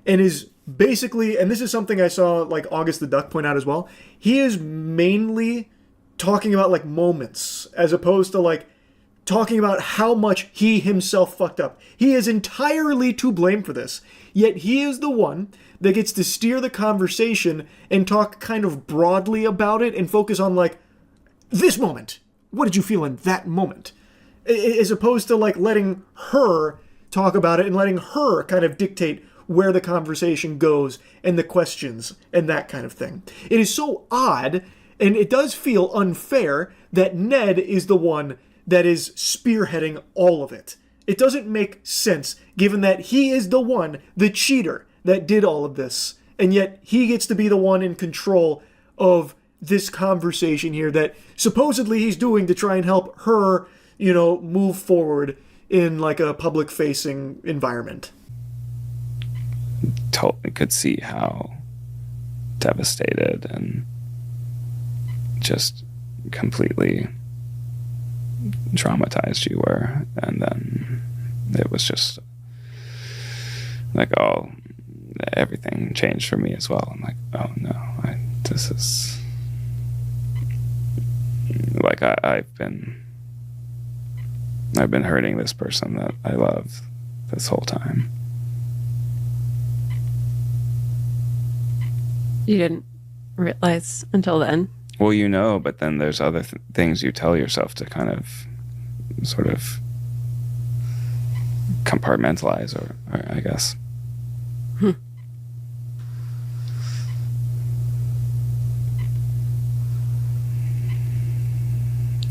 and is basically, and this is something I saw August the Duck point out as well, he is mainly talking about moments as opposed to talking about how much he himself fucked up. He is entirely to blame for this, yet he is the one that gets to steer the conversation and talk kind of broadly about it and focus on this moment. What did you feel in that moment? As opposed to letting her talk about it and letting her kind of dictate where the conversation goes and the questions and that kind of thing. It is so odd, and it does feel unfair that Ned is the one that is spearheading all of it. It doesn't make sense, given that he is the one, the cheater, that did all of this, and yet he gets to be the one in control of this conversation here that supposedly he's doing to try and help her, move forward in a public-facing environment. Totally could see how devastated and just completely traumatized you were, and then it was just everything changed for me as well. I'm oh no, this is I've been hurting this person that I love this whole time. You didn't realize until then? Well, but then there's other things you tell yourself to kind of sort of compartmentalize, or I guess.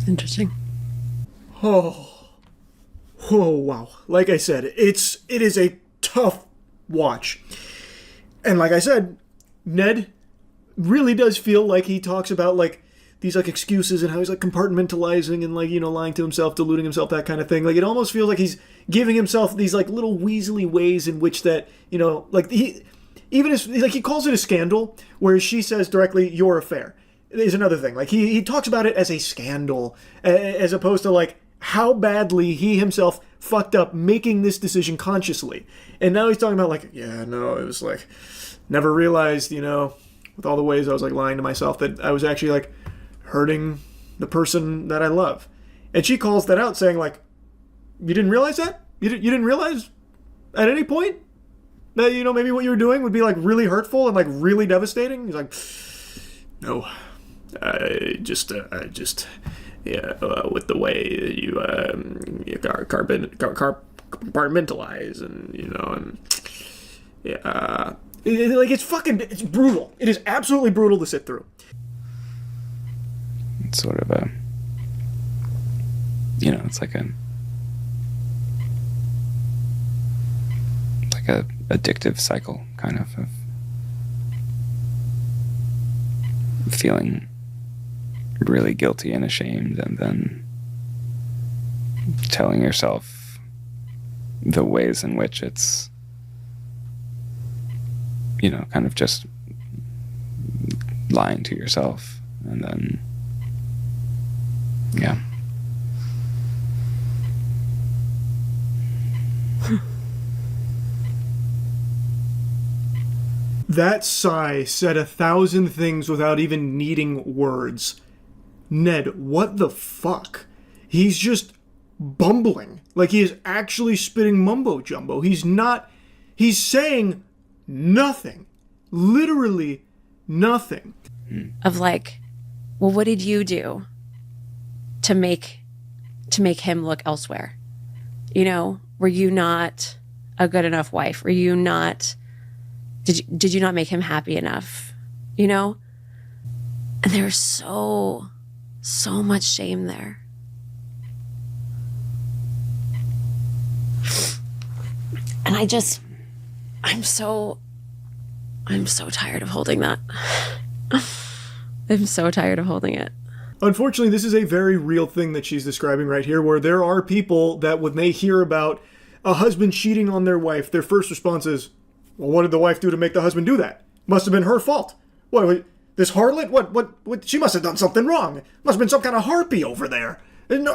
Interesting. Oh, wow. Like I said, it is a tough watch. And like I said, Ned really does feel like he talks about these excuses and how he's compartmentalizing and lying to himself, deluding himself, that kind of thing. It almost feels like he's giving himself these little weaselly ways in which that, he calls it a scandal, where she says directly, your affair is another thing. He talks about it as a scandal, as opposed to how badly he himself fucked up making this decision consciously. And now he's talking about like, yeah, no, it was like, never realized, you know, with all the ways I was like lying to myself that I was actually like hurting the person that I love. And she calls that out saying like, you didn't realize that? You didn't realize at any point that, you know, maybe what you were doing would be like really hurtful and like really devastating? He's like, no, I just with the way you compartmentalize and, you know, and yeah, it's brutal. It is absolutely brutal to sit through. It's sort of a, you know, it's like a addictive cycle, kind of feeling really guilty and ashamed, and then telling yourself the ways in which it's, you know, kind of just lying to yourself, and then, yeah. That sigh said 1,000 things without even needing words. Ned, what the fuck? He's just bumbling. Like he is actually spitting mumbo jumbo. He's saying nothing. Literally nothing. Of like, well, what did you do to make him look elsewhere? You know, were you not a good enough wife? Were you not... Did you not make him happy enough? You know? And there's so much shame there. And I'm so tired of holding that. I'm so tired of holding it. Unfortunately, this is a very real thing that she's describing right here, where there are people that when they hear about a husband cheating on their wife, their first response is, well, what did the wife do to make the husband do that? Must have been her fault. What, this harlot? What? She must have done something wrong. Must have been some kind of harpy over there. No,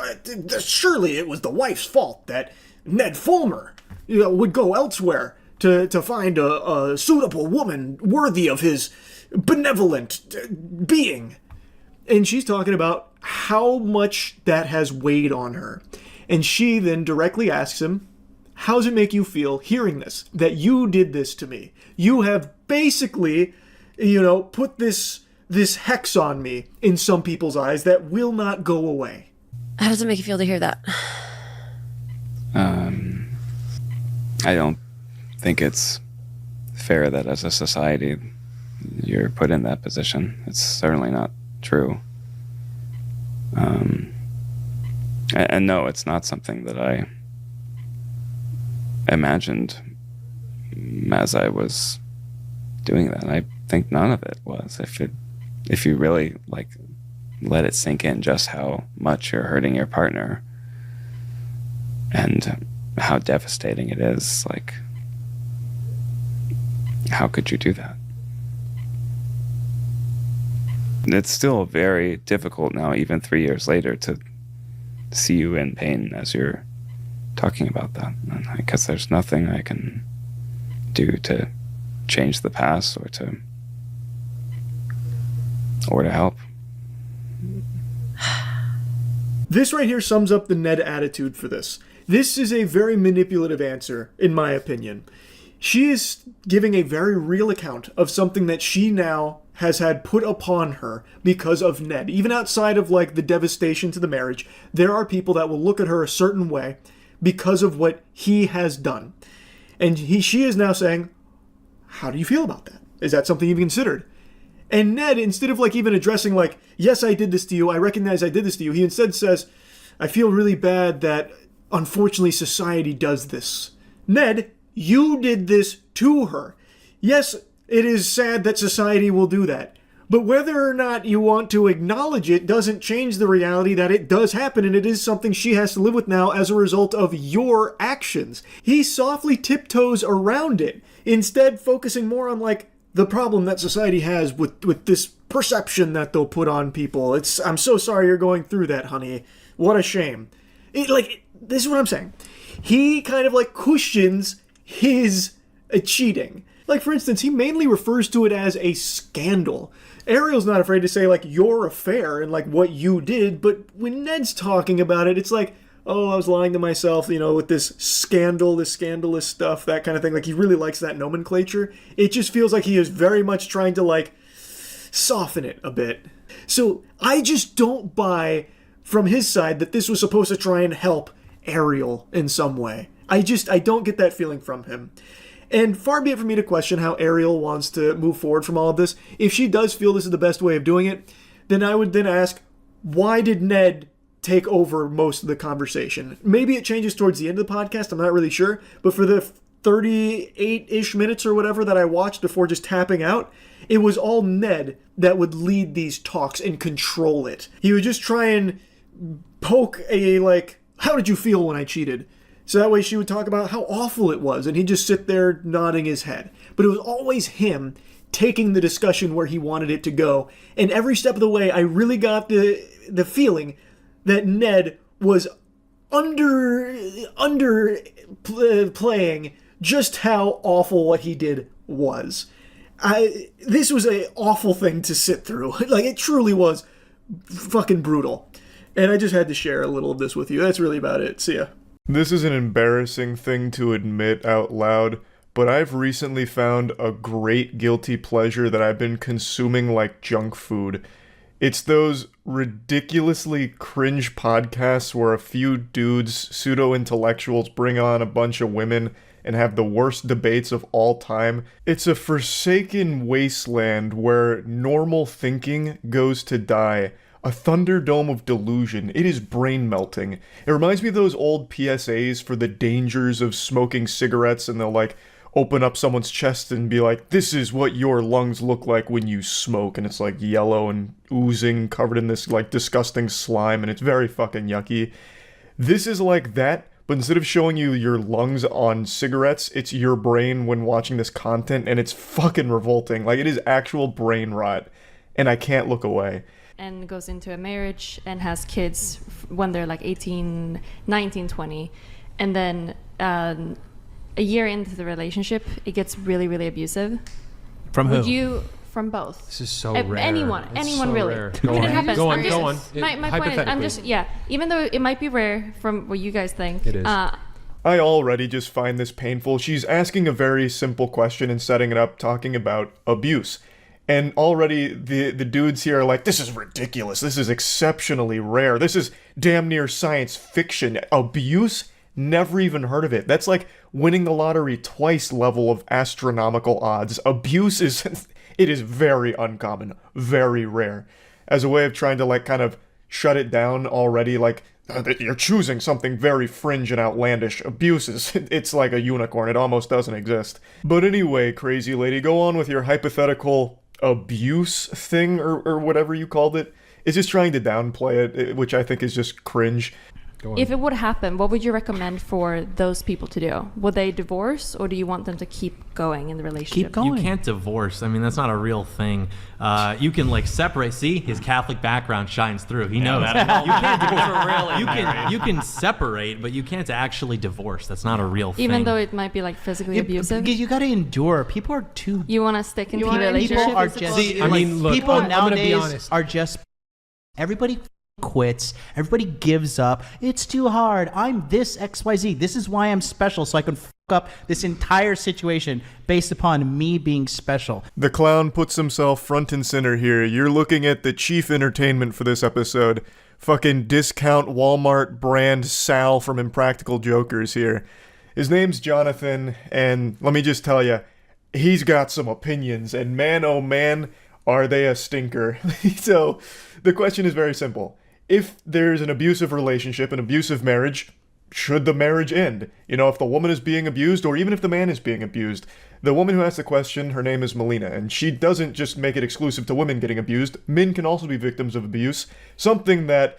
surely it was the wife's fault that Ned Fulmer, you know, would go elsewhere to find a suitable woman worthy of his benevolent being. And she's talking about how much that has weighed on her. And she then directly asks him, how does it make you feel hearing this? That you did this to me. You have basically, you know, put this hex on me in some people's eyes that will not go away. How does it make you feel to hear that? I don't think it's fair that as a society you're put in that position. It's certainly not true. And no, it's not something that I imagined as I was doing that. I think none of it was. If you really like let it sink in just how much you're hurting your partner and how devastating it is, like, how could you do that? It's still very difficult now, even 3 years later, to see you in pain as you're talking about that. And I guess there's nothing I can do to change the past or to help. This right here sums up the Ned attitude for this. This is a very manipulative answer, in my opinion. She is giving a very real account of something that she now has had put upon her because of Ned. Even outside of like the devastation to the marriage, there are people that will look at her a certain way because of what he has done. And she is now saying, how do you feel about that? Is that something you've considered? And Ned, instead of like even addressing like, yes, I did this to you, I recognize I did this to you, he instead says, I feel really bad that unfortunately society does this. Ned, you did this to her. Yes, it is sad that society will do that. But whether or not you want to acknowledge it doesn't change the reality that it does happen, and it is something she has to live with now as a result of your actions. He softly tiptoes around it, instead focusing more on like the problem that society has with this perception that they'll put on people. I'm so sorry you're going through that, honey. What a shame. This is what I'm saying. he kind of like cushions his cheating. Like, for instance, he mainly refers to it as a scandal. Ariel's not afraid to say, like, your affair and, like, what you did, but when Ned's talking about it, it's like, oh, I was lying to myself, you know, with this scandal, this scandalous stuff, that kind of thing. Like, he really likes that nomenclature. It just feels like he is very much trying to, like, soften it a bit. So, I just don't buy from his side that this was supposed to try and help Ariel in some way. I don't get that feeling from him. And far be it from me to question how Ariel wants to move forward from all of this. If she does feel this is the best way of doing it, then I would then ask, why did Ned take over most of the conversation? Maybe it changes towards the end of the podcast, I'm not really sure. But for the 38-ish minutes or whatever that I watched before just tapping out, it was all Ned that would lead these talks and control it. He would just try and poke a, like, how did you feel when I cheated? So that way she would talk about how awful it was, and he'd just sit there nodding his head. But it was always him taking the discussion where he wanted it to go. And every step of the way, I really got the feeling that Ned was playing just how awful what he did was. This was an awful thing to sit through. Like, it truly was fucking brutal. And I just had to share a little of this with you. That's really about it. See ya. This is an embarrassing thing to admit out loud, but I've recently found a great guilty pleasure that I've been consuming like junk food. It's those ridiculously cringe podcasts where a few dudes, pseudo-intellectuals, bring on a bunch of women and have the worst debates of all time. It's a forsaken wasteland where normal thinking goes to die. A thunderdome of delusion. It is brain-melting. It reminds me of those old PSAs for the dangers of smoking cigarettes, and they'll, like, open up someone's chest and be like, this is what your lungs look like when you smoke, and it's, like, yellow and oozing, covered in this, like, disgusting slime, and it's very fucking yucky. This is like that, but instead of showing you your lungs on cigarettes, it's your brain when watching this content, and it's fucking revolting. Like, it is actual brain rot, and I can't look away. And goes into a marriage and has kids when they're like 18, 19, 20. And then a year into the relationship, it gets really, really abusive. From who? Would you... From both. This is so rare. Anyone So really. Rare. I mean, it happens. Go on. My point is, I'm just, even though it might be rare from what you guys think. It is. I already just find this painful. She's asking a very simple question and setting it up, talking about abuse. And already the dudes here are like, this is ridiculous. This is exceptionally rare. This is damn near science fiction. Abuse? Never even heard of it. That's like winning the lottery twice level of astronomical odds. Abuse is, it is very uncommon, very rare. As a way of trying to like kind of shut it down already, like, you're choosing something very fringe and outlandish. Abuse is, it's like a unicorn. It almost doesn't exist. But anyway, crazy lady, go on with your hypothetical abuse thing or whatever you called it. It's just trying to downplay it, which I think is just cringe. If it would happen, what would you recommend for those people to do? Would they divorce, or do you want them to keep going in the relationship? Keep going. You can't divorce. I mean, that's not a real thing. You can like separate. See, his Catholic background shines through. He knows. You can't divorce. You can separate, but you can't actually divorce. That's not a real thing. Even though it might be like physically abusive. You got to endure. People are too. You want to stick into the relationship. People are just. See, I mean, look, people I'm gonna be nowadays honest. are just. Everybody quits. Everybody gives up. It's too hard. I'm this XYZ. This is why I'm special, so I can fuck up this entire situation based upon me being special. The clown puts himself front and center here. You're looking at the chief entertainment for this episode. Fucking discount Walmart brand Sal from Impractical Jokers here. His name's Jonathan, and let me just tell you, he's got some opinions, and man, oh man, are they a stinker. So, the question is very simple. If there's an abusive relationship, an abusive marriage, should the marriage end? You know, if the woman is being abused, or even if the man is being abused. The woman who asked the question, her name is Melina, and she doesn't just make it exclusive to women getting abused. Men can also be victims of abuse, something that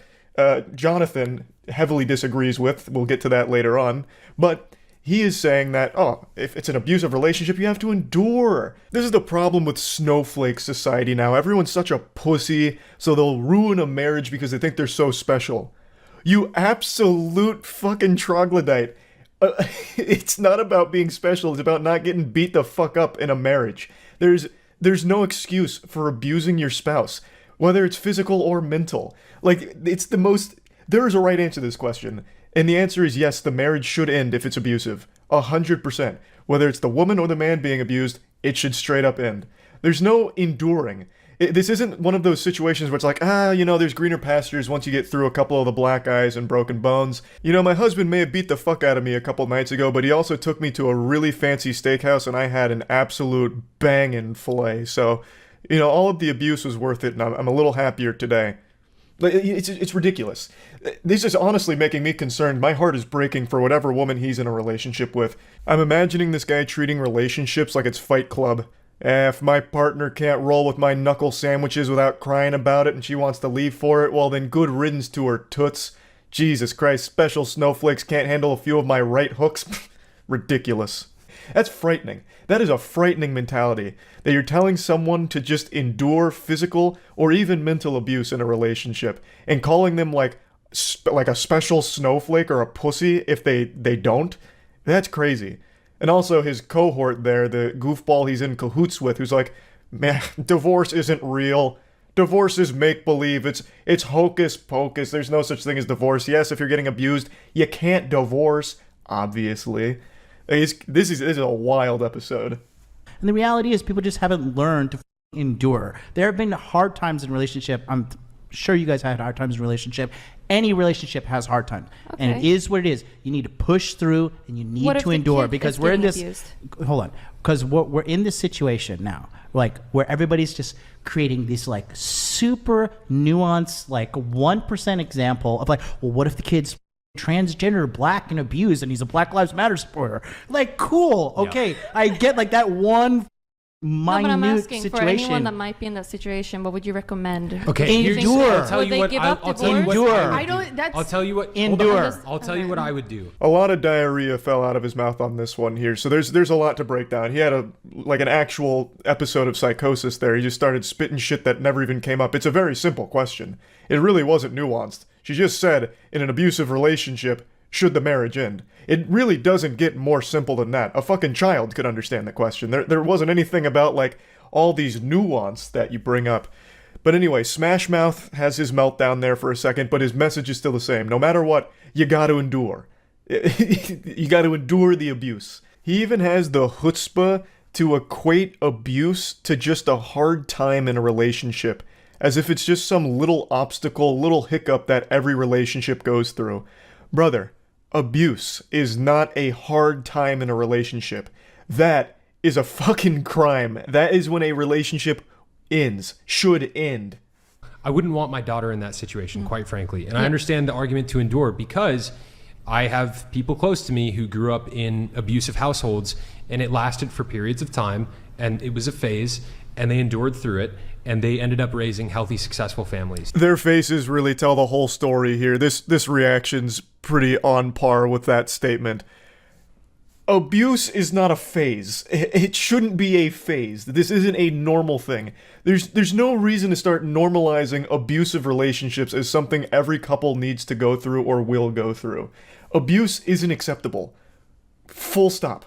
Jonathan heavily disagrees with. We'll get to that later on. But he is saying that, if it's an abusive relationship, you have to endure. This is the problem with snowflake society now. Everyone's such a pussy, so they'll ruin a marriage because they think they're so special. You absolute fucking troglodyte. It's not about being special. It's about not getting beat the fuck up in a marriage. There's no excuse for abusing your spouse, whether it's physical or mental. Like, it's the most... There is a right answer to this question, and the answer is yes, the marriage should end if it's abusive. 100%. Whether it's the woman or the man being abused, it should straight up end. There's no enduring. This isn't one of those situations where it's like, there's greener pastures once you get through a couple of the black eyes and broken bones. My husband may have beat the fuck out of me a couple nights ago, but he also took me to a really fancy steakhouse and I had an absolute bangin' filet. So, all of the abuse was worth it, and I'm a little happier today. It's ridiculous. This is honestly making me concerned. My heart is breaking for whatever woman he's in a relationship with. I'm imagining this guy treating relationships like it's Fight Club. If my partner can't roll with my knuckle sandwiches without crying about it and she wants to leave for it, well then good riddance to her toots. Jesus Christ, special snowflakes can't handle a few of my right hooks. Ridiculous. That's frightening. That is a frightening mentality, that you're telling someone to just endure physical or even mental abuse in a relationship and calling them like a special snowflake or a pussy if they don't. That's crazy. And also his cohort there, the goofball he's in cahoots with, who's like, man, divorce isn't real. Divorce is make-believe. It's hocus pocus. There's no such thing as divorce. Yes, if you're getting abused, you can't divorce, obviously. This is a wild episode. And the reality is people just haven't learned to endure. There have been hard times in relationship. I'm sure you guys had hard times in relationship. Any relationship has hard times. Okay. And it is what it is. You need to push through and you need to endure, because we're in this abused? Hold on. Because we're in this situation now, like where everybody's just creating this like super nuanced, like 1% example of like, well, what if the kid's transgender, black, and abused and he's a Black Lives Matter supporter? Like, cool. Okay. Yeah. I get like that one minute but I'm asking situation. For anyone that might be in that situation, what would you recommend? Okay, endure. I'll tell you what. I'll tell you what. I'll tell you what. Endure. I'll tell you what I would do. A lot of diarrhea fell out of his mouth on this one here, so there's a lot to break down. He had an actual episode of psychosis there. He just started spitting shit that never even came up. It's a very simple question. It really wasn't nuanced. She just said, in an abusive relationship, should the marriage end? It really doesn't get more simple than that. A fucking child could understand the question. There wasn't anything about, like, all these nuance that you bring up. But anyway, Smash Mouth has his meltdown there for a second, but his message is still the same. No matter what, you gotta endure. You gotta endure the abuse. He even has the chutzpah to equate abuse to just a hard time in a relationship, as if it's just some little obstacle, little hiccup that every relationship goes through. Brother, abuse is not a hard time in a relationship. That is a fucking crime. That is when a relationship ends, should end. I wouldn't want my daughter in that situation, quite frankly. And I understand the argument to endure, because I have people close to me who grew up in abusive households, and it lasted for periods of time, and it was a phase, and they endured through it, and they ended up raising healthy, successful families. Their faces really tell the whole story here. This reaction's pretty on par with that statement. Abuse is not a phase. It shouldn't be a phase. This isn't a normal thing. There's no reason to start normalizing abusive relationships as something every couple needs to go through or will go through. Abuse isn't acceptable. Full stop.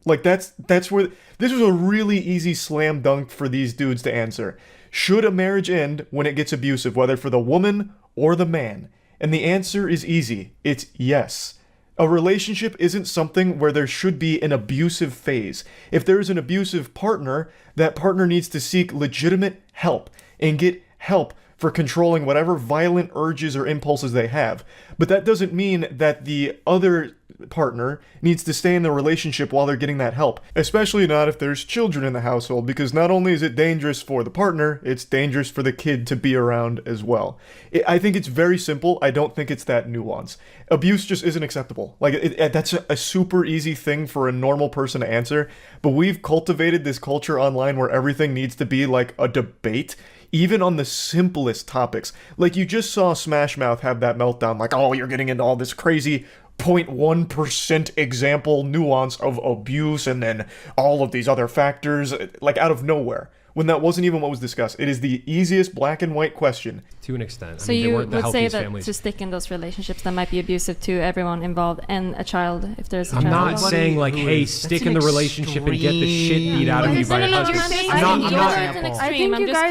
Like, that's where... This was a really easy slam dunk for these dudes to answer. Should a marriage end when it gets abusive, whether for the woman or the man? And the answer is easy. It's yes. A relationship isn't something where there should be an abusive phase. If there is an abusive partner, that partner needs to seek legitimate help and get help for controlling whatever violent urges or impulses they have. But that doesn't mean that the other partner needs to stay in the relationship while they're getting that help. Especially not if there's children in the household, because not only is it dangerous for the partner, it's dangerous for the kid to be around as well. I think it's very simple. I don't think it's that nuanced. Abuse just isn't acceptable. Like, that's a super easy thing for a normal person to answer, but we've cultivated this culture online where everything needs to be like a debate, even on the simplest topics. Like, you just saw Smash Mouth have that meltdown, like, oh, you're getting into all this crazy 0.1% example nuance of abuse and then all of these other factors, like, out of nowhere, when that wasn't even what was discussed. It is the easiest black and white question. to an extent. So you would say that to stick in those relationships that might be abusive to everyone involved and a child if there's a child. I'm not saying like, hey, stick in the relationship and get the shit beat out of you by your husband.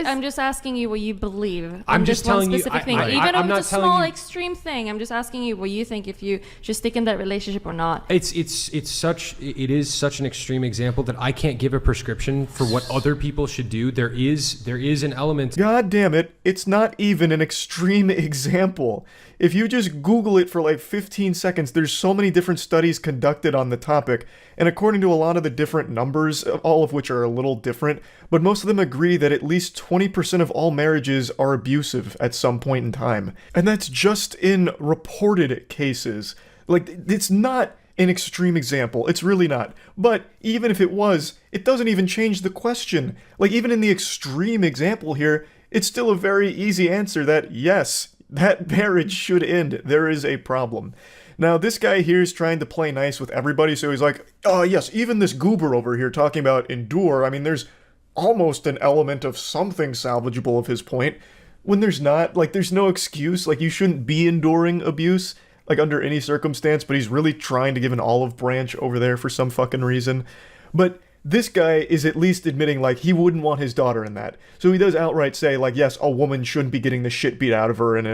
I'm just asking you what you believe. I'm just telling you. Even though it's a small extreme thing, I'm just asking you what you think if you just stick in that relationship or not. It is such an extreme example that I can't give a prescription for what other people should do. There is an element. God damn it, it's not even an extreme example. If you just Google it for like 15 seconds, there's so many different studies conducted on the topic, and according to a lot of the different numbers, all of which are a little different, but most of them agree that at least 20% of all marriages are abusive at some point in time. And that's just in reported cases. Like, it's not an extreme example. It's really not. But even if it was, it doesn't even change the question. Like, even in the extreme example here, it's still a very easy answer that, yes, that marriage should end. There is a problem. Now, this guy here is trying to play nice with everybody, so he's like, oh, yes, even this goober over here talking about endure. I mean, there's almost an element of something salvageable of his point. When there's not, like, there's no excuse. Like, you shouldn't be enduring abuse, like, under any circumstance, but he's really trying to give an olive branch over there for some fucking reason. But this guy is at least admitting, like, he wouldn't want his daughter in that. So he does outright say, like, yes, a woman shouldn't be getting the shit beat out of her in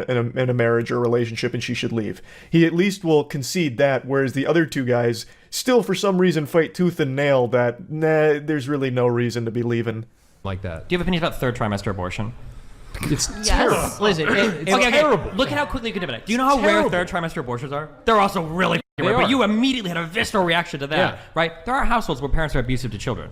a marriage or relationship and she should leave. He at least will concede that, whereas the other two guys still, for some reason, fight tooth and nail that, nah, there's really no reason to be leaving. Like that. Do you have opinions about third trimester abortion? It's terrible. Listen, it's terrible. Look at how quickly you can debate it. Do you know how rare third trimester abortions are? They're also really rare, but you immediately had a visceral reaction to that, right? There are households where parents are abusive to children.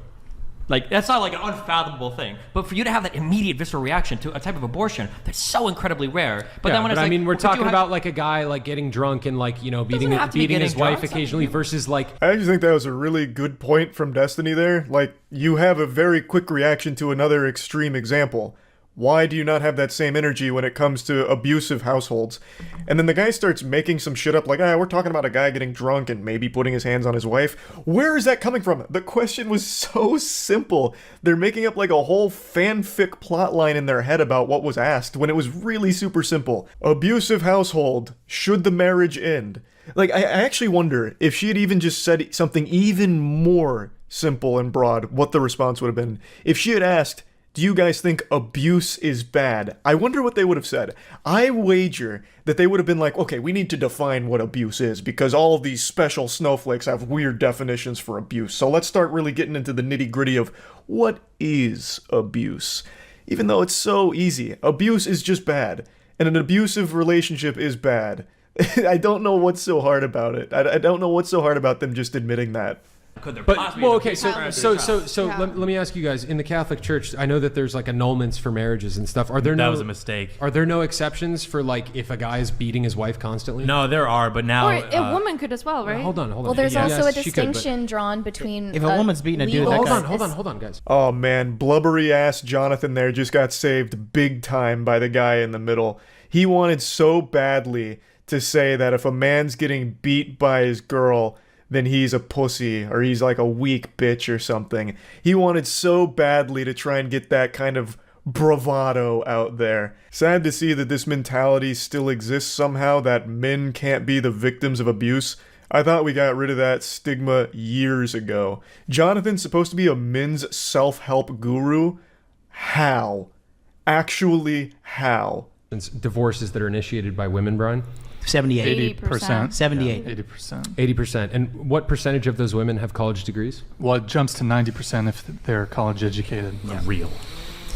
Like, that's not like an unfathomable thing. But for you to have that immediate visceral reaction to a type of abortion, that's so incredibly rare. But then when it's I mean, we're talking about like a guy like getting drunk and like, you know, beating his wife occasionally versus like... I actually think that was a really good point from Destiny there. Like, you have a very quick reaction to another extreme example. Why do you not have that same energy when it comes to abusive households? And then the guy starts making some shit up like, we're talking about a guy getting drunk and maybe putting his hands on his wife. Where is that coming from? The question was so simple. They're making up like a whole fanfic plotline in their head about what was asked when it was really super simple. Abusive household. Should the marriage end? Like, I actually wonder if she had even just said something even more simple and broad, what the response would have been. If she had asked, do you guys think abuse is bad? I wonder what they would have said. I wager that they would have been like, okay, we need to define what abuse is because all of these special snowflakes have weird definitions for abuse. So let's start really getting into the nitty-gritty of what is abuse. Even though it's so easy, abuse is just bad. And an abusive relationship is bad. I don't know what's so hard about it. I don't know what's so hard about them just admitting that. Could there possibly be okay, so let me ask you guys, in the Catholic Church, I know that there's like annulments for marriages and stuff. That was a mistake. Are there no exceptions for like if a guy is beating his wife constantly? No, there are, but now or a woman could as well, right? Hold on. Well, there's also a distinction drawn between if a woman's beating a dude. Hold on, guys. Oh man, blubbery ass Jonathan there just got saved big time by the guy in the middle. He wanted so badly to say that if a man's getting beat by his girl, then he's a pussy or he's like a weak bitch or something. He wanted so badly to try and get that kind of bravado out there. Sad to see that this mentality still exists somehow, that men can't be the victims of abuse. I thought we got rid of that stigma years ago. Jonathan's supposed to be a men's self-help guru? How? Actually, how? Divorces that are initiated by women, Brian? 78%. 78. 80%. 80%. And what percentage of those women have college degrees? Well, it jumps to 90% if they're college educated. Yeah. Real.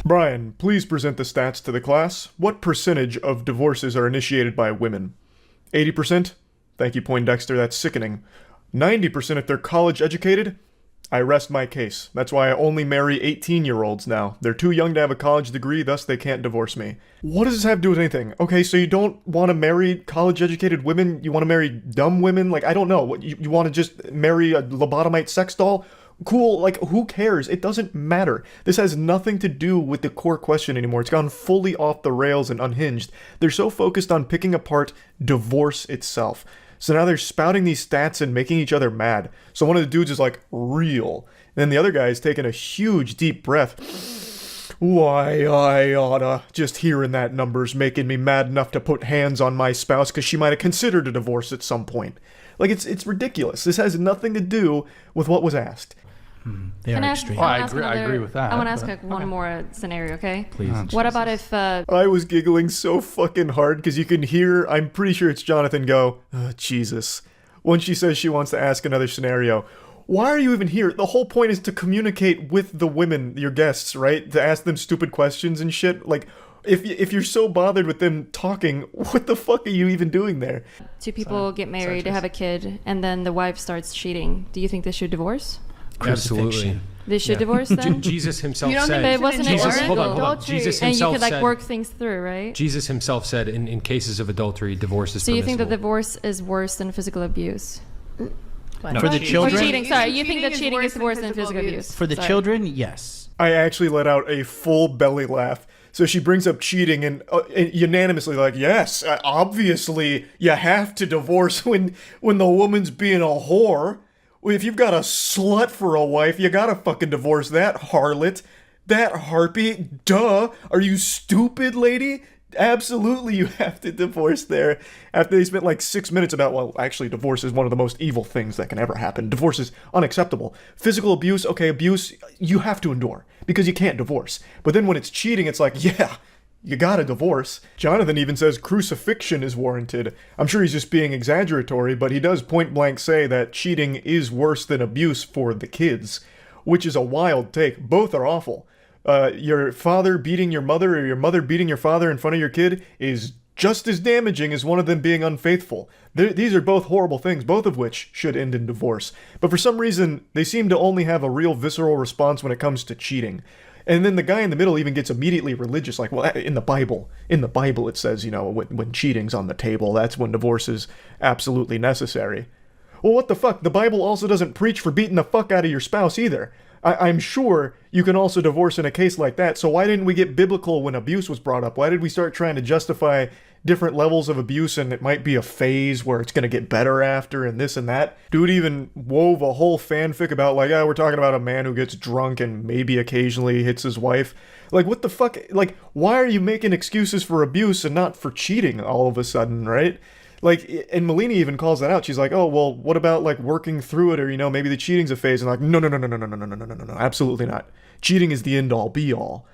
Brian, please present the stats to the class. What percentage of divorces are initiated by women? 80%? Thank you, Poindexter, that's sickening. 90% if they're college educated? I rest my case. That's why I only marry 18-year-olds now. They're too young to have a college degree, thus they can't divorce me. What does this have to do with anything? Okay, so you don't want to marry college-educated women? You want to marry dumb women? Like, I don't know. What, you want to just marry a lobotomite sex doll? Cool, like, who cares? It doesn't matter. This has nothing to do with the core question anymore. It's gone fully off the rails and unhinged. They're so focused on picking apart divorce itself. So now they're spouting these stats and making each other mad. So one of the dudes is like, real. And then the other guy is taking a huge deep breath. Why, I oughta. Just hearing that number's making me mad enough to put hands on my spouse because she might have considered a divorce at some point. Like, it's ridiculous. This has nothing to do with what was asked. They are extreme. I agree with that. I want to ask like one more scenario, okay? Please. What about if I was giggling so fucking hard because you can hear, I'm pretty sure it's Jonathan go, oh, Jesus, when she says she wants to ask another scenario. Why are you even here? The whole point is to communicate with the women, your guests, right? To ask them stupid questions and shit. Like, if you're so bothered with them talking, what the fuck are you even doing there? two people get married, they have a kid, and then the wife starts cheating? Do you think they should divorce? Absolutely. They should divorce then? Jesus himself You don't said. think it wasn't Jesus, illegal? hold on. Jesus And you himself could like said. work things through, right? Jesus himself said in cases of adultery, divorce is So you permissible. think that divorce is worse than physical abuse? For the children? Or cheating, sorry. You think that cheating is worse than physical abuse? For the Sorry. children, yes. I actually let out a full belly laugh. So she brings up cheating and unanimously like, yes, obviously you have to divorce when the woman's being a whore. If you've got a slut for a wife, you gotta fucking divorce that harlot, that harpy. Duh. Are you stupid, lady? Absolutely, you have to divorce there. After they spent like 6 minutes about, well, actually, divorce is one of the most evil things that can ever happen. Divorce is unacceptable. Physical abuse, okay, abuse, you have to endure because you can't divorce. But then when it's cheating, it's like, yeah, you gotta divorce. Jonathan even says crucifixion is warranted. I'm sure he's just being exaggeratory, but he does point blank say that cheating is worse than abuse for the kids, which is a wild take. Both are awful. Your father beating your mother or your mother beating your father in front of your kid is just as damaging as one of them being unfaithful. These are both horrible things, both of which should end in divorce. But for some reason, they seem to only have a real visceral response when it comes to cheating. And then the guy in the middle even gets immediately religious, like, well, in the Bible it says, you know, when cheating's on the table, that's when divorce is absolutely necessary. Well, what the fuck? The Bible also doesn't preach for beating the fuck out of your spouse either. I'm sure you can also divorce in a case like that, so why didn't we get biblical when abuse was brought up? Why did we start trying to justify different levels of abuse and it might be a phase where it's going to get better after and this and that? Dude even wove a whole fanfic about like, we're talking about a man who gets drunk and maybe occasionally hits his wife. Like, what the fuck? Like, why are you making excuses for abuse and not for cheating all of a sudden, right? Like, and Melina even calls that out. She's like, oh, well, what about, like, working through it or, you know, maybe the cheating's a phase? And like, no, absolutely not. Cheating is the end-all, be-all.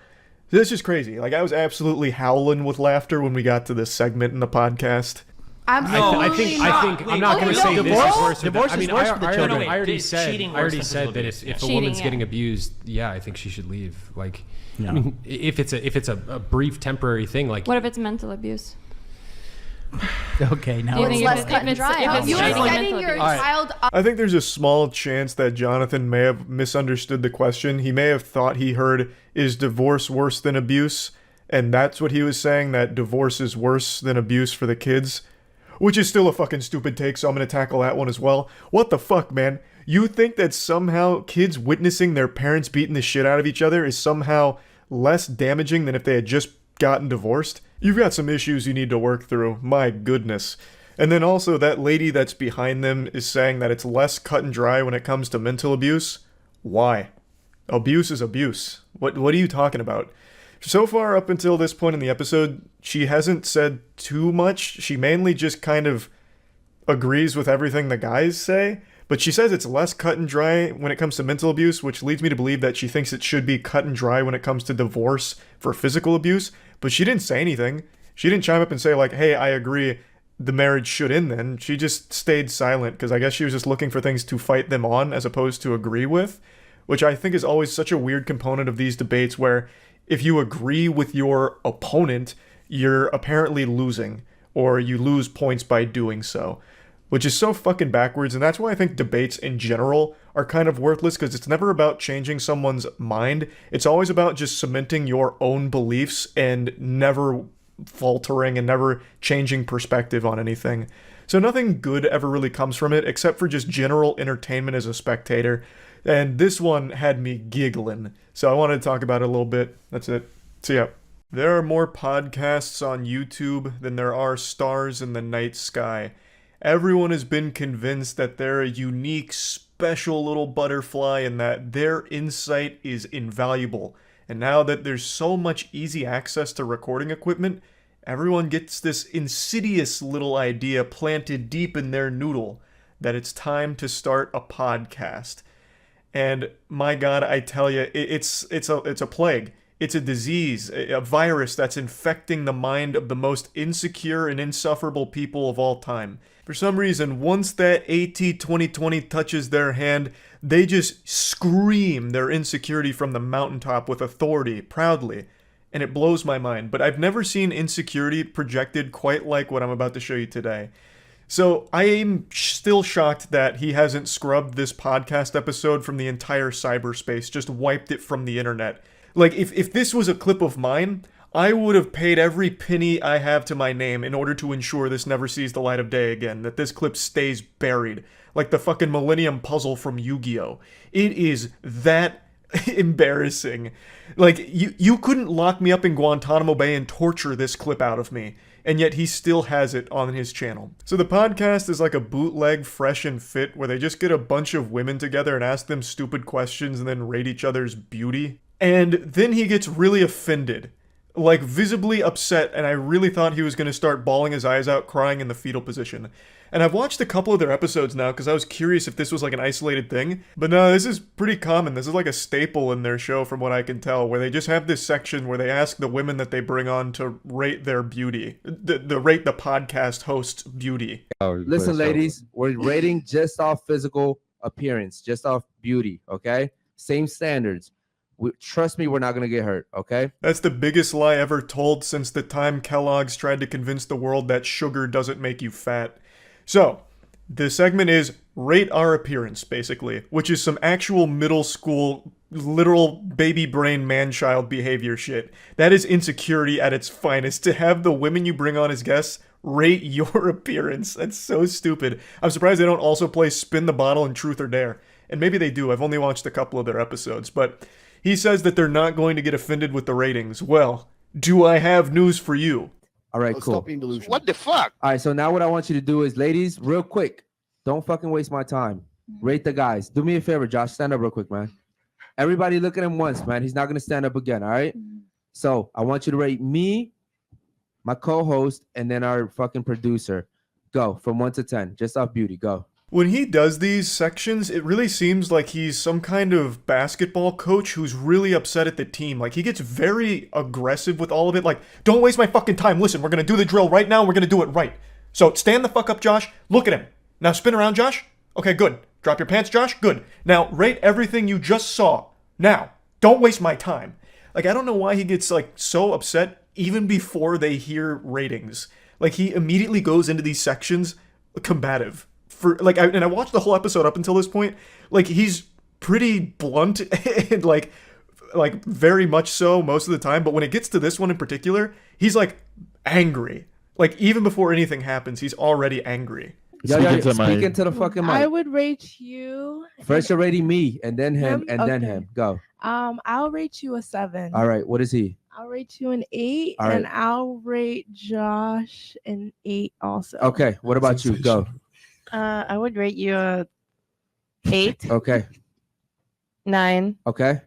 This is crazy. Like, I was absolutely howling with laughter when we got to this segment in the podcast. Absolutely I think I'm not going to say this is worse. Divorce is worse for the children. I already said that if a woman's getting abused, yeah, I think she should leave. Like, No. I mean, if it's a brief temporary thing, like What if it's mental abuse? Okay, now Do you think less if cut and it's- dry. if it's You're cheating or setting mental your abuse? child up. I think there's a small chance that Jonathan may have misunderstood the question. He may have thought he heard, is divorce worse than abuse? And that's what he was saying, that divorce is worse than abuse for the kids. Which is still a fucking stupid take, so I'm gonna tackle that one as well. What the fuck, man? You think that somehow kids witnessing their parents beating the shit out of each other is somehow less damaging than if they had just gotten divorced? You've got some issues you need to work through. My goodness. And then also that lady that's behind them is saying that it's less cut and dry when it comes to mental abuse. Why? Abuse is abuse. What are you talking about? So far up until this point in the episode, she hasn't said too much. She mainly just kind of agrees with everything the guys say. But she says it's less cut and dry when it comes to mental abuse, which leads me to believe that she thinks it should be cut and dry when it comes to divorce for physical abuse. But she didn't say anything. She didn't chime up and say like, hey, I agree, the marriage should end then. She just stayed silent because I guess she was just looking for things to fight them on as opposed to agree with, which I think is always such a weird component of these debates where if you agree with your opponent, you're apparently losing, or you lose points by doing so. Which is so fucking backwards, and that's why I think debates in general are kind of worthless, because it's never about changing someone's mind. It's always about just cementing your own beliefs and never faltering and never changing perspective on anything. So nothing good ever really comes from it, except for just general entertainment as a spectator. And this one had me giggling, so I wanted to talk about it a little bit. That's it. See ya. There are more podcasts on YouTube than there are stars in the night sky. Everyone has been convinced that they're a unique, special little butterfly and that their insight is invaluable. And now that there's so much easy access to recording equipment, everyone gets this insidious little idea planted deep in their noodle that it's time to start a podcast. And my God, I tell you, it's a plague. It's a disease, a virus that's infecting the mind of the most insecure and insufferable people of all time. For some reason, once that AT 2020 touches their hand, they just scream their insecurity from the mountaintop with authority, proudly. And it blows my mind, but I've never seen insecurity projected quite like what I'm about to show you today. So I am still shocked that he hasn't scrubbed this podcast episode from the entire cyberspace, just wiped it from the internet. Like, if this was a clip of mine, I would have paid every penny I have to my name in order to ensure this never sees the light of day again, that this clip stays buried, like the fucking Millennium Puzzle from Yu-Gi-Oh! It is that embarrassing. Like, you couldn't lock me up in Guantanamo Bay and torture this clip out of me, and yet he still has it on his channel. So the podcast is like a bootleg Fresh and Fit, where they just get a bunch of women together and ask them stupid questions and then rate each other's beauty. And then he gets really offended, like visibly upset, and I really thought he was going to start bawling his eyes out, crying in the fetal position. And I've watched a couple of their episodes now because I was curious if this was like an isolated thing. But no, this is pretty common. This is like a staple in their show from what I can tell, where they just have this section where they ask the women that they bring on to rate their beauty, the rate the podcast host's beauty. Listen, ladies, we're rating just off physical appearance, just off beauty, okay? Same standards. Trust me, we're not going to get hurt, okay? That's the biggest lie ever told since the time Kellogg's tried to convince the world that sugar doesn't make you fat. So, the segment is Rate Our Appearance, basically, which is some actual middle school, literal baby brain man-child behavior shit. That is insecurity at its finest, to have the women you bring on as guests rate your appearance. That's so stupid. I'm surprised they don't also play Spin the Bottle and Truth or Dare. And maybe they do, I've only watched a couple of their episodes, but he says that they're not going to get offended with the ratings. Well, do I have news for you? All right, cool. Stop being delusional. What the fuck? All right, so now what I want you to do is, ladies, real quick, don't fucking waste my time. Rate the guys. Do me a favor, Josh. Stand up real quick, man. Everybody look at him once, man. He's not going to stand up again, all right? So I want you to rate me, my co-host, and then our fucking producer. Go, from 1 to 10. Just off beauty. Go. When he does these sections, it really seems like he's some kind of basketball coach who's really upset at the team. Like, he gets very aggressive with all of it. Like, don't waste my fucking time. Listen, we're going to do the drill right now. We're going to do it right. So stand the fuck up, Josh. Look at him. Now spin around, Josh. Okay, good. Drop your pants, Josh. Good. Now rate everything you just saw. Now, don't waste my time. Like, I don't know why he gets, like, so upset even before they hear ratings. Like, he immediately goes into these sections combative. I watched the whole episode up until this point. Like, he's pretty blunt and like very much so most of the time. But when it gets to this one in particular, he's like angry. Like, even before anything happens, he's already angry. Speaking to the fucking mic. I would rate you. First, you're rating me, and then him, and then him. Go. I'll rate you a 7. All right. What is he? I'll rate you an 8, All right. and I'll rate Josh an 8 also. Okay. What about you? Go. I would rate you a 8. Okay. 9. Okay.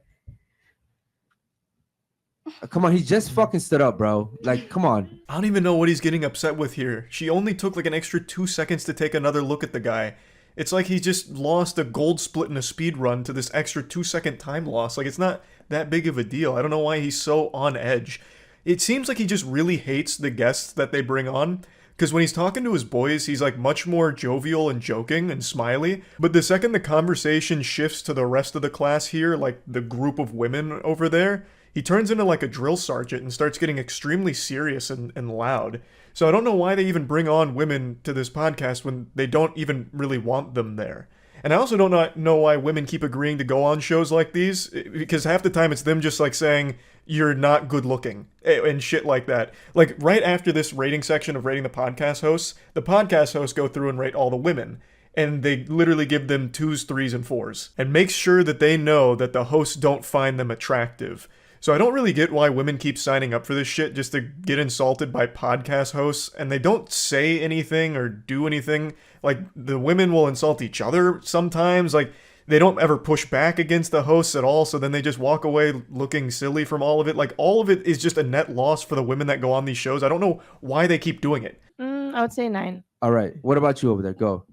Come on, he just fucking stood up, bro. Like, come on. I don't even know what he's getting upset with here. She only took like an extra 2 seconds to take another look at the guy. It's like he just lost a gold split in a speed run to this extra 2-second time loss. Like, it's not that big of a deal. I don't know why he's so on edge. It seems like he just really hates the guests that they bring on. Because when he's talking to his boys, he's like much more jovial and joking and smiley. But the second the conversation shifts to the rest of the class here, like the group of women over there, he turns into like a drill sergeant and starts getting extremely serious and loud. So I don't know why they even bring on women to this podcast when they don't even really want them there. And I also don't know why women keep agreeing to go on shows like these, because half the time it's them just like saying, you're not good looking and shit like that. Like, right after this rating section of rating the podcast hosts go through and rate all the women. And they literally give them 2s, 3s, and 4s. And make sure that they know that the hosts don't find them attractive. So I don't really get why women keep signing up for this shit just to get insulted by podcast hosts, and they don't say anything or do anything. Like, the women will insult each other sometimes. Like, They don't ever push back against the hosts at all, so then they just walk away looking silly from all of it. Like, all of it is just a net loss for the women that go on these shows. I don't know why they keep doing it. I would say 9. All right. What about you over there? Go.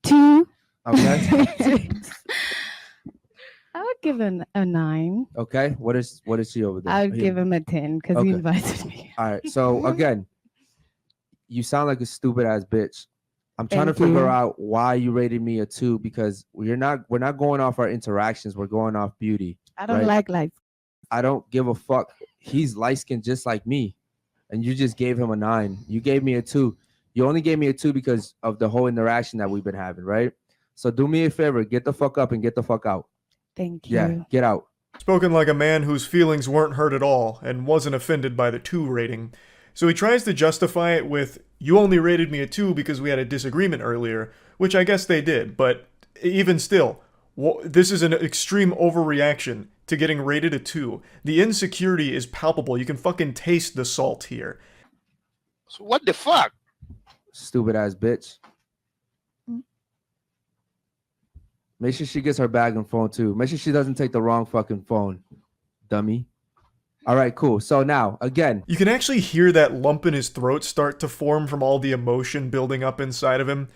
2. Okay. I would give him a 9. Okay. What is she over there? I would give him a 10 because he Okay. invited me. All right. So again, you sound like a stupid ass bitch. I'm trying Thank to figure you. out why you rated me a 2 because we're not going off our interactions. We're going off beauty. I don't right? like light. I don't give a fuck. He's light skinned just like me. And you just gave him a 9. You gave me a 2. You only gave me a 2 because of the whole interaction that we've been having, right? So do me a favor, get the fuck up and get the fuck out. Thank you. Yeah, get out. Spoken like a man whose feelings weren't hurt at all and wasn't offended by the 2 rating. So he tries to justify it with, you only rated me a 2 because we had a disagreement earlier, which I guess they did, but even still, this is an extreme overreaction to getting rated a 2. The insecurity is palpable. You can fucking taste the salt here. So what the fuck? Stupid ass bitch. Make sure she gets her bag and phone too. Make sure she doesn't take the wrong fucking phone, dummy. All right, cool. So now, again. You can actually hear that lump in his throat start to form from all the emotion building up inside of him.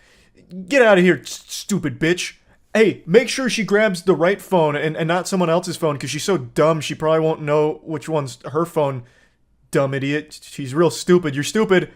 Get out of here, stupid bitch. Hey, make sure she grabs the right phone and not someone else's phone because she's so dumb she probably won't know which one's her phone. Dumb idiot. She's real stupid. You're stupid.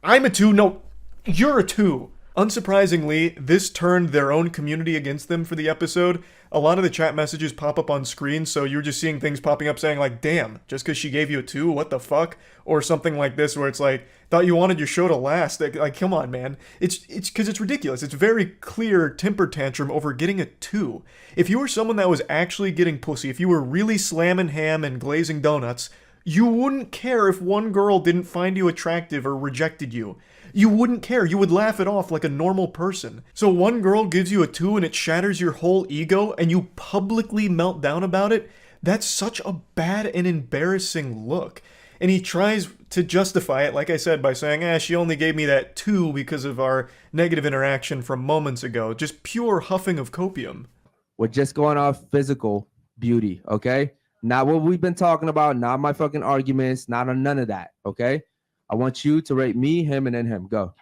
I'm a 2. No, you're a 2. Unsurprisingly, this turned their own community against them for the episode. A lot of the chat messages pop up on screen, so you're just seeing things popping up saying like, damn, just because she gave you a 2, what the fuck? Or something like this where it's like, thought you wanted your show to last. Like, come on, man. It's because it's ridiculous. It's very clear temper tantrum over getting a 2. If you were someone that was actually getting pussy, if you were really slamming ham and glazing donuts, you wouldn't care if one girl didn't find you attractive or rejected you. You wouldn't care. You would laugh it off like a normal person. So one girl gives you a 2 and it shatters your whole ego and you publicly melt down about it? That's such a bad and embarrassing look. And he tries to justify it, like I said, by saying, she only gave me that 2 because of our negative interaction from moments ago. Just pure huffing of copium. We're just going off physical beauty, okay? Not what we've been talking about, not my fucking arguments, not on none of that, okay? I want you to rate me, him, and then him. Go.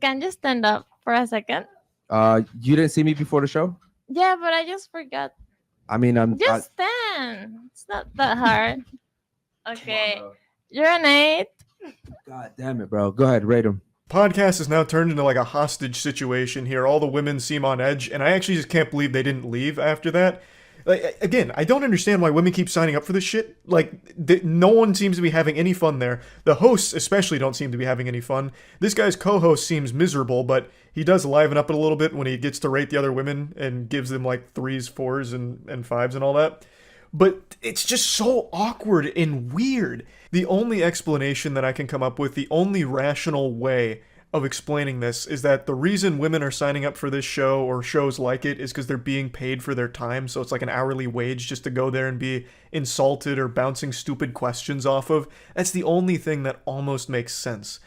Can you stand up for a second? You didn't see me before the show? Yeah, but I just forgot. I mean, Just stand. It's not that hard. Okay. You're an 8. God damn it, bro. Go ahead, rate him. Podcast is now turned into like a hostage situation here. All the women seem on edge, and I actually just can't believe they didn't leave after that. Like, again, I don't understand why women keep signing up for this shit. Like, no one seems to be having any fun there. The hosts especially don't seem to be having any fun. This guy's co-host seems miserable, but he does liven up it a little bit when he gets to rate the other women and gives them like 3s, 4s, and 5s and all that. But it's just so awkward and weird. The only explanation that I can come up with, the only rational way of explaining this, is that the reason women are signing up for this show or shows like it is because they're being paid for their time, so it's like an hourly wage just to go there and be insulted or bouncing stupid questions off of. That's the only thing that almost makes sense.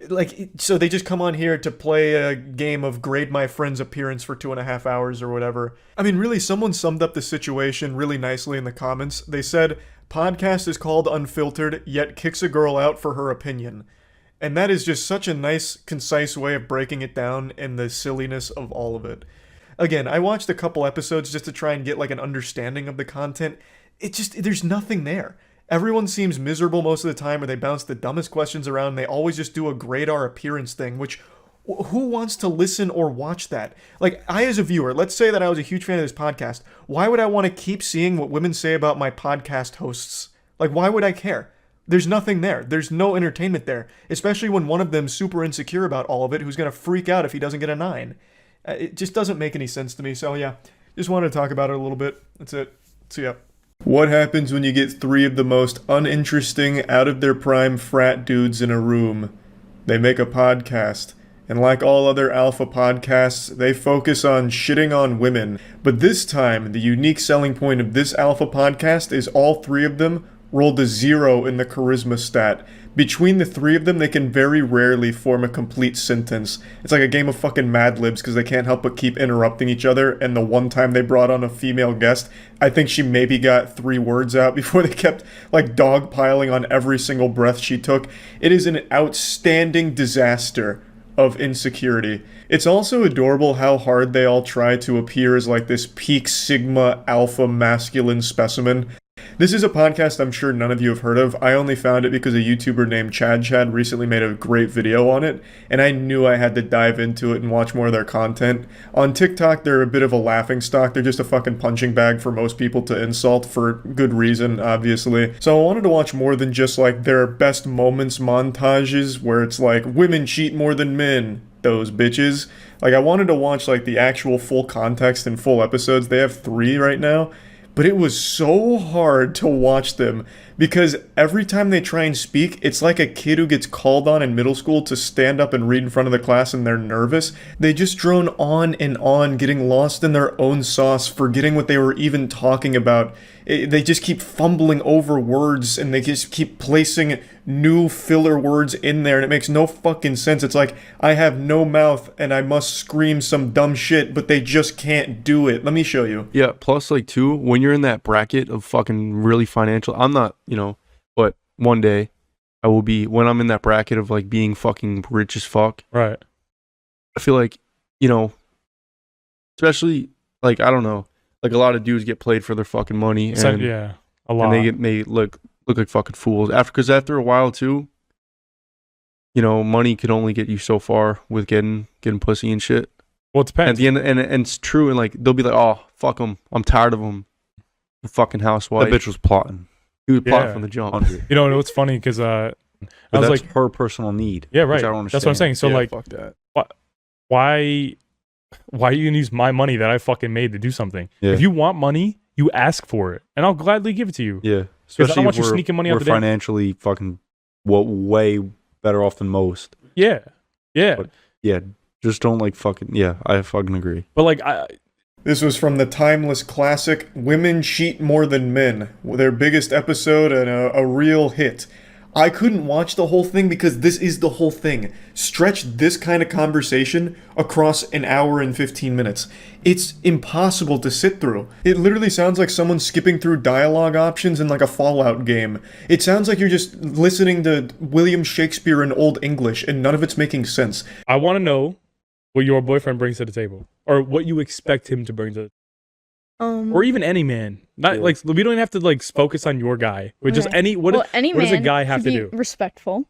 Like, so they just come on here to play a game of grade my friend's appearance for 2.5 hours or whatever. I mean, really, someone summed up the situation really nicely in the comments. They said, podcast is called Unfiltered, yet kicks a girl out for her opinion. And that is just such a nice, concise way of breaking it down and the silliness of all of it. Again, I watched a couple episodes just to try and get like an understanding of the content. There's nothing there. Everyone seems miserable most of the time, or they bounce the dumbest questions around. They always just do a grade our appearance thing, which who wants to listen or watch that? Like, I as a viewer, let's say that I was a huge fan of this podcast. Why would I want to keep seeing what women say about my podcast hosts? Like, why would I care? There's nothing there. There's no entertainment there, especially when one of them's super insecure about all of it, who's going to freak out if he doesn't get a 9. It just doesn't make any sense to me. So yeah, just wanted to talk about it a little bit. That's it. See ya. What happens when you get 3 of the most uninteresting, out of their prime frat dudes in a room? They make a podcast. And like all other alpha podcasts, they focus on shitting on women. But this time, the unique selling point of this alpha podcast is all 3 of them rolled a 0 in the charisma stat. Between the three of them, they can very rarely form a complete sentence. It's like a game of fucking Mad Libs because they can't help but keep interrupting each other. And the one time they brought on a female guest, I think she maybe got 3 words out before they kept like dogpiling on every single breath she took. It is an outstanding disaster of insecurity. It's also adorable how hard they all try to appear as like this peak sigma alpha masculine specimen. This is a podcast I'm sure none of you have heard of. I only found it because a YouTuber named Chad recently made a great video on it, and I knew I had to dive into it and watch more of their content. On TikTok, they're a bit of a laughingstock. They're just a fucking punching bag for most people to insult for good reason, obviously. So I wanted to watch more than just like their best moments montages where it's like, women cheat more than men, those bitches. Like I wanted to watch like the actual full context and full episodes. They have 3 right now. But it was so hard to watch them because every time they try and speak, it's like a kid who gets called on in middle school to stand up and read in front of the class and they're nervous. They just drone on and on, getting lost in their own sauce, forgetting what they were even talking about. They just keep fumbling over words and they just keep placing new filler words in there and it makes no fucking sense. It's like, I have no mouth and I must scream some dumb shit, but they just can't do it. Let me show you. Yeah, plus like too, when you're in that bracket of fucking really financial, I'm not, but one day I will be, when I'm in that bracket of like being fucking rich as fuck. Right. I feel like, especially like, I don't know, like a lot of dudes get played for their fucking money. And, yeah, a lot. And they look like fucking fools. Because after a while too, money could only get you so far with getting pussy and shit. Well, it depends. At the end, and it's true. And like, they'll be like, oh, fuck him. I'm tired of him. The fucking housewife. That bitch was plotting. He was plotting from the jump. It's funny because I was that's like, her personal need. Yeah, right. Which I don't understand. That's what I'm saying. So Yeah, like, fuck that. why are you gonna use my money that I fucking made to do something? Yeah. If you want money, you ask for it, and I'll gladly give it to you. Yeah, Because I don't want you sneaking money out the We're day. financially fucking way better off than most. Yeah, yeah. But yeah, just don't like fucking. Yeah, I fucking agree. But like, This was from the timeless classic Women Cheat More Than Men, their biggest episode and a real hit. I couldn't watch the whole thing because this is the whole thing. Stretch this kind of conversation across an hour and 15 minutes. It's impossible to sit through. It literally sounds like someone skipping through dialogue options in like a Fallout game. It sounds like you're just listening to William Shakespeare in Old English and none of it's making sense. I want to know what your boyfriend brings to the table, or what you expect him to bring to the table. Or even any man. Not like, we don't even have to like focus on your guy. But just any what does a guy have to do? Respectful.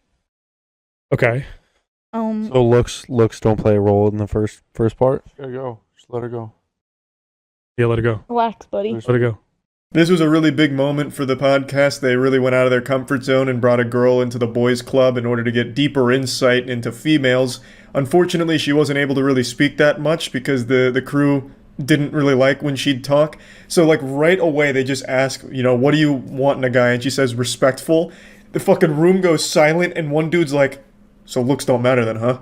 Okay. So looks don't play a role in the first part. There you go. Just let her go. Yeah, let her go. Relax, buddy. Let her go. This was a really big moment for the podcast. They really went out of their comfort zone and brought a girl into the boys' club in order to get deeper insight into females. Unfortunately, she wasn't able to really speak that much because the crew didn't really like when she'd talk. So like right away they just ask, what do you want in a guy? And she says respectful. The fucking room goes silent and one dude's like, so looks don't matter then, huh?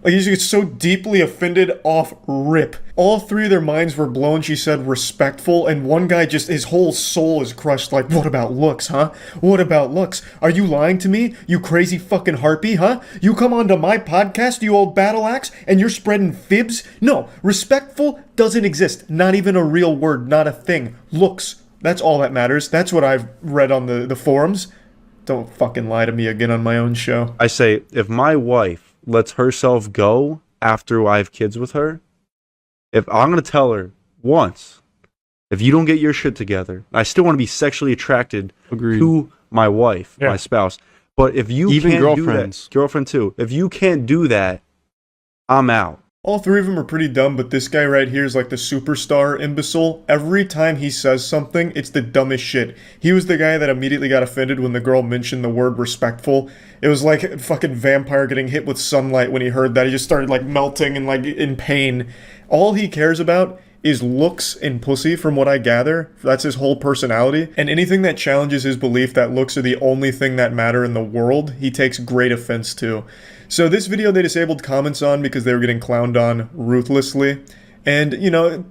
Like he gets so deeply offended off rip. All 3 of their minds were blown. She said respectful, and one guy just, his whole soul is crushed like, what about looks, huh? What about looks? Are you lying to me, you crazy fucking harpy, huh? You come onto my podcast, you old battle axe, and you're spreading fibs? No, respectful doesn't exist. Not even a real word, not a thing. Looks, that's all that matters. That's what I've read on the forums. Don't fucking lie to me again on my own show. I say, if my wife lets herself go after I have kids with her, if I'm going to tell her once, if you don't get your shit together, I still want to be sexually attracted to my wife, my spouse. But if you Even can't girlfriends. do that, girlfriend too, if you can't do that, I'm out. All 3 of them are pretty dumb, but this guy right here is like the superstar imbecile. Every time he says something, it's the dumbest shit. He was the guy that immediately got offended when the girl mentioned the word respectful. It was like a fucking vampire getting hit with sunlight when he heard that. He just started like melting and like in pain. All he cares about is looks and pussy, from what I gather. That's his whole personality. And anything that challenges his belief that looks are the only thing that matter in the world, he takes great offense to. So this video they disabled comments on because they were getting clowned on ruthlessly. And,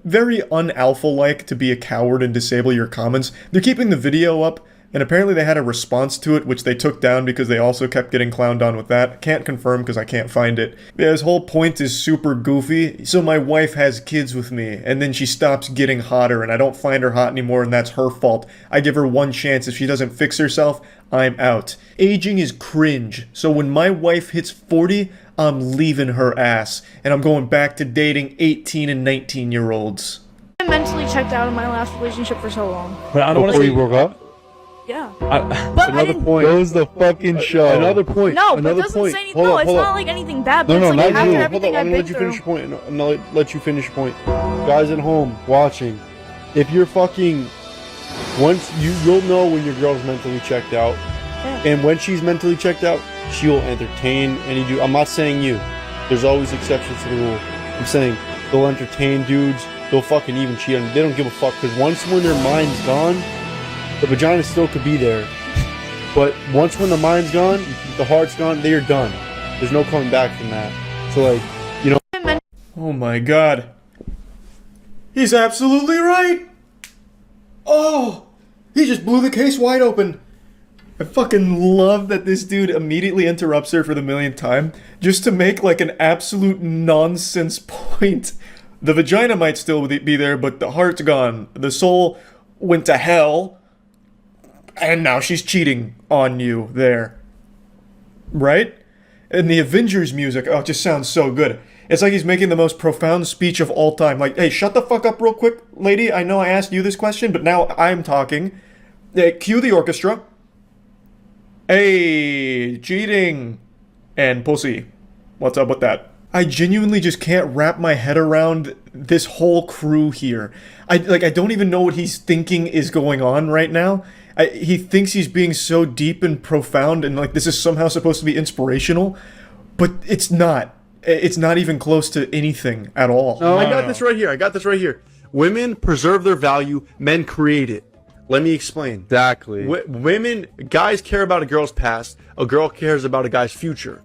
very un-alpha-like to be a coward and disable your comments. They're keeping the video up and apparently they had a response to it, which they took down because they also kept getting clowned on with that. Can't confirm because I can't find it. Yeah, his whole point is super goofy. So my wife has kids with me, and then she stops getting hotter, and I don't find her hot anymore, and that's her fault. I give her one chance. If she doesn't fix herself, I'm out. Aging is cringe. So when my wife hits 40, I'm leaving her ass, and I'm going back to dating 18 and 19-year-olds. I mentally checked out of my last relationship for so long. But I don't want to say you broke up. Yeah. But another point. Close the fucking show. Another point. No, but another it doesn't point. say anything. Hold No, up, it's hold not up. like anything bad. No, But no, it's like not after you. everything Hold up, I'm I've gonna been let you through. finish your point. And I'll let you finish your point. Guys at home watching, if you're fucking, once you'll know when your girl's mentally checked out, and when she's mentally checked out, she will entertain any dude. I'm not saying you. There's always exceptions to the rule. I'm saying they'll entertain dudes. They'll fucking even cheat on them. They don't give a fuck because once when their mind's gone, the vagina still could be there. But once when the mind's gone, the heart's gone, they are done. There's no coming back from that. So like, you know. Oh my god. He's absolutely right! Oh! He just blew the case wide open. I fucking love that this dude immediately interrupts her for the millionth time just to make like an absolute nonsense point. The vagina might still be there, but the heart's gone. The soul went to hell, and now she's cheating on you there. Right? And the Avengers music, oh, it just sounds so good. It's like he's making the most profound speech of all time. Like, hey, shut the fuck up real quick, lady. I know I asked you this question, but now I'm talking. Cue the orchestra. Hey, cheating and pussy. What's up with that? I genuinely just can't wrap my head around this whole crew here. I don't even know what he's thinking is going on right now. He thinks he's being so deep and profound and like this is somehow supposed to be inspirational, but it's not. It's not even close to anything at all. No, I got this right here. Women preserve their value, men create it. Let me explain. Exactly. Guys care about a girl's past, a girl cares about a guy's future.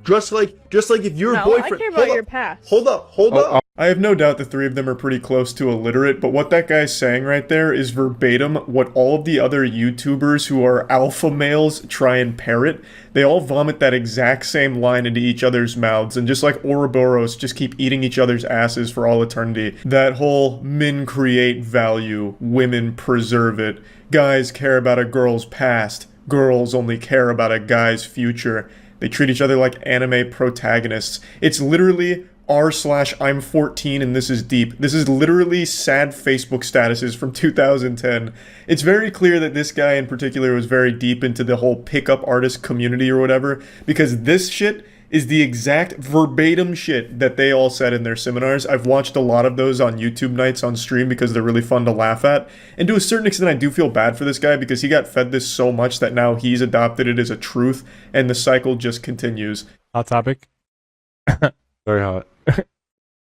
Just like if your boyfriend. I care about your past. Hold up. I have no doubt the three of them are pretty close to illiterate, but what that guy's saying right there is verbatim what all of the other YouTubers who are alpha males try and parrot. They all vomit that exact same line into each other's mouths, and just like Ouroboros, just keep eating each other's asses for all eternity. That whole men create value, women preserve it, guys care about a girl's past, girls only care about a guy's future. They treat each other like anime protagonists. It's literally r/I'm 14 and this is deep. This is literally sad Facebook statuses from 2010. It's very clear that this guy in particular was very deep into the whole pickup artist community or whatever, because this shit is the exact verbatim shit that they all said in their seminars. I've watched a lot of those on YouTube nights on stream because they're really fun to laugh at. And to a certain extent, I do feel bad for this guy because he got fed this so much that now he's adopted it as a truth and the cycle just continues. Hot topic. Very hot.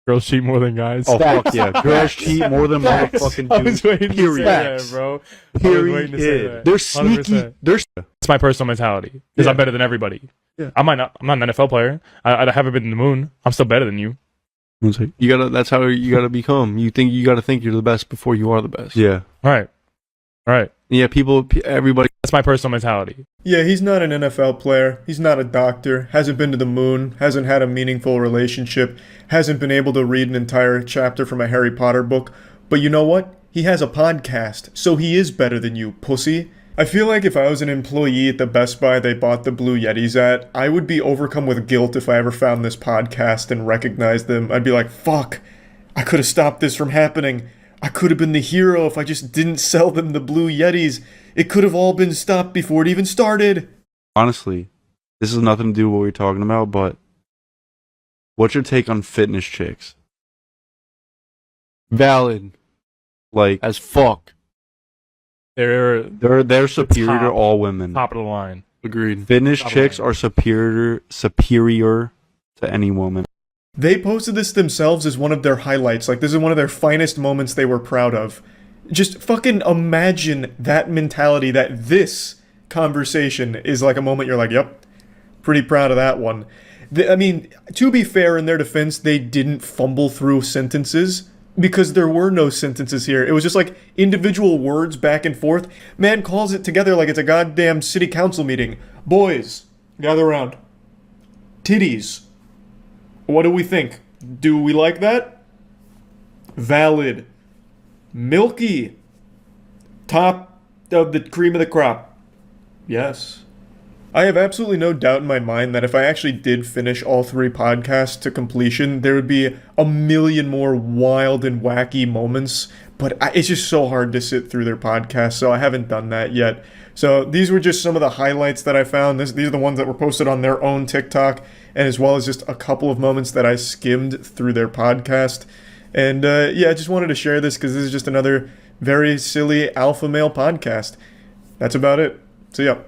Girls cheat more than guys. Oh, fuck yeah. Girls cheat more than motherfucking I was dudes. waiting to say Period. that, bro. Period. They're sneaky. 100%. It's my personal mentality because I'm better than everybody. Yeah. I'm not an NFL player. I haven't been to the moon. I'm still better than you. That's how you gotta become. You gotta think you're the best before you are the best. Yeah. Right. Yeah, everybody. That's my personal mentality. Yeah, he's not an NFL player. He's not a doctor. Hasn't been to the moon. Hasn't had a meaningful relationship. Hasn't been able to read an entire chapter from a Harry Potter book. But you know what? He has a podcast, so he is better than you, pussy. I feel like if I was an employee at the Best Buy they bought the Blue Yetis at, I would be overcome with guilt if I ever found this podcast and recognized them. I'd be like, fuck, I could have stopped this from happening. I could have been the hero if I just didn't sell them the Blue Yetis. It could have all been stopped before it even started. Honestly, this has nothing to do with what we're talking about, but what's your take on fitness chicks? Valid. Like as fuck. They're superior to all women. Top of the line. Agreed. Fitness chicks are superior to any woman. They posted this themselves as one of their highlights. Like, this is one of their finest moments they were proud of. Just fucking imagine that mentality, that this conversation is like a moment you're like, yep, pretty proud of that one. I mean, to be fair, in their defense, they didn't fumble through sentences. because there were no sentences here. It was just like individual words back and forth. Man calls it together like it's a goddamn city council meeting. Boys, gather around. Titties. What do we think? Do we like that? Valid. Milky. Top of the cream of the crop. Yes. I have absolutely no doubt in my mind that if I actually did finish all 3 podcasts to completion, there would be a million more wild and wacky moments, but it's just so hard to sit through their podcasts, so I haven't done that yet. So these were just some of the highlights that I found. These are the ones that were posted on their own TikTok, and as well as just a couple of moments that I skimmed through their podcast. And yeah, I just wanted to share this because this is just another very silly alpha male podcast. That's about it. See ya.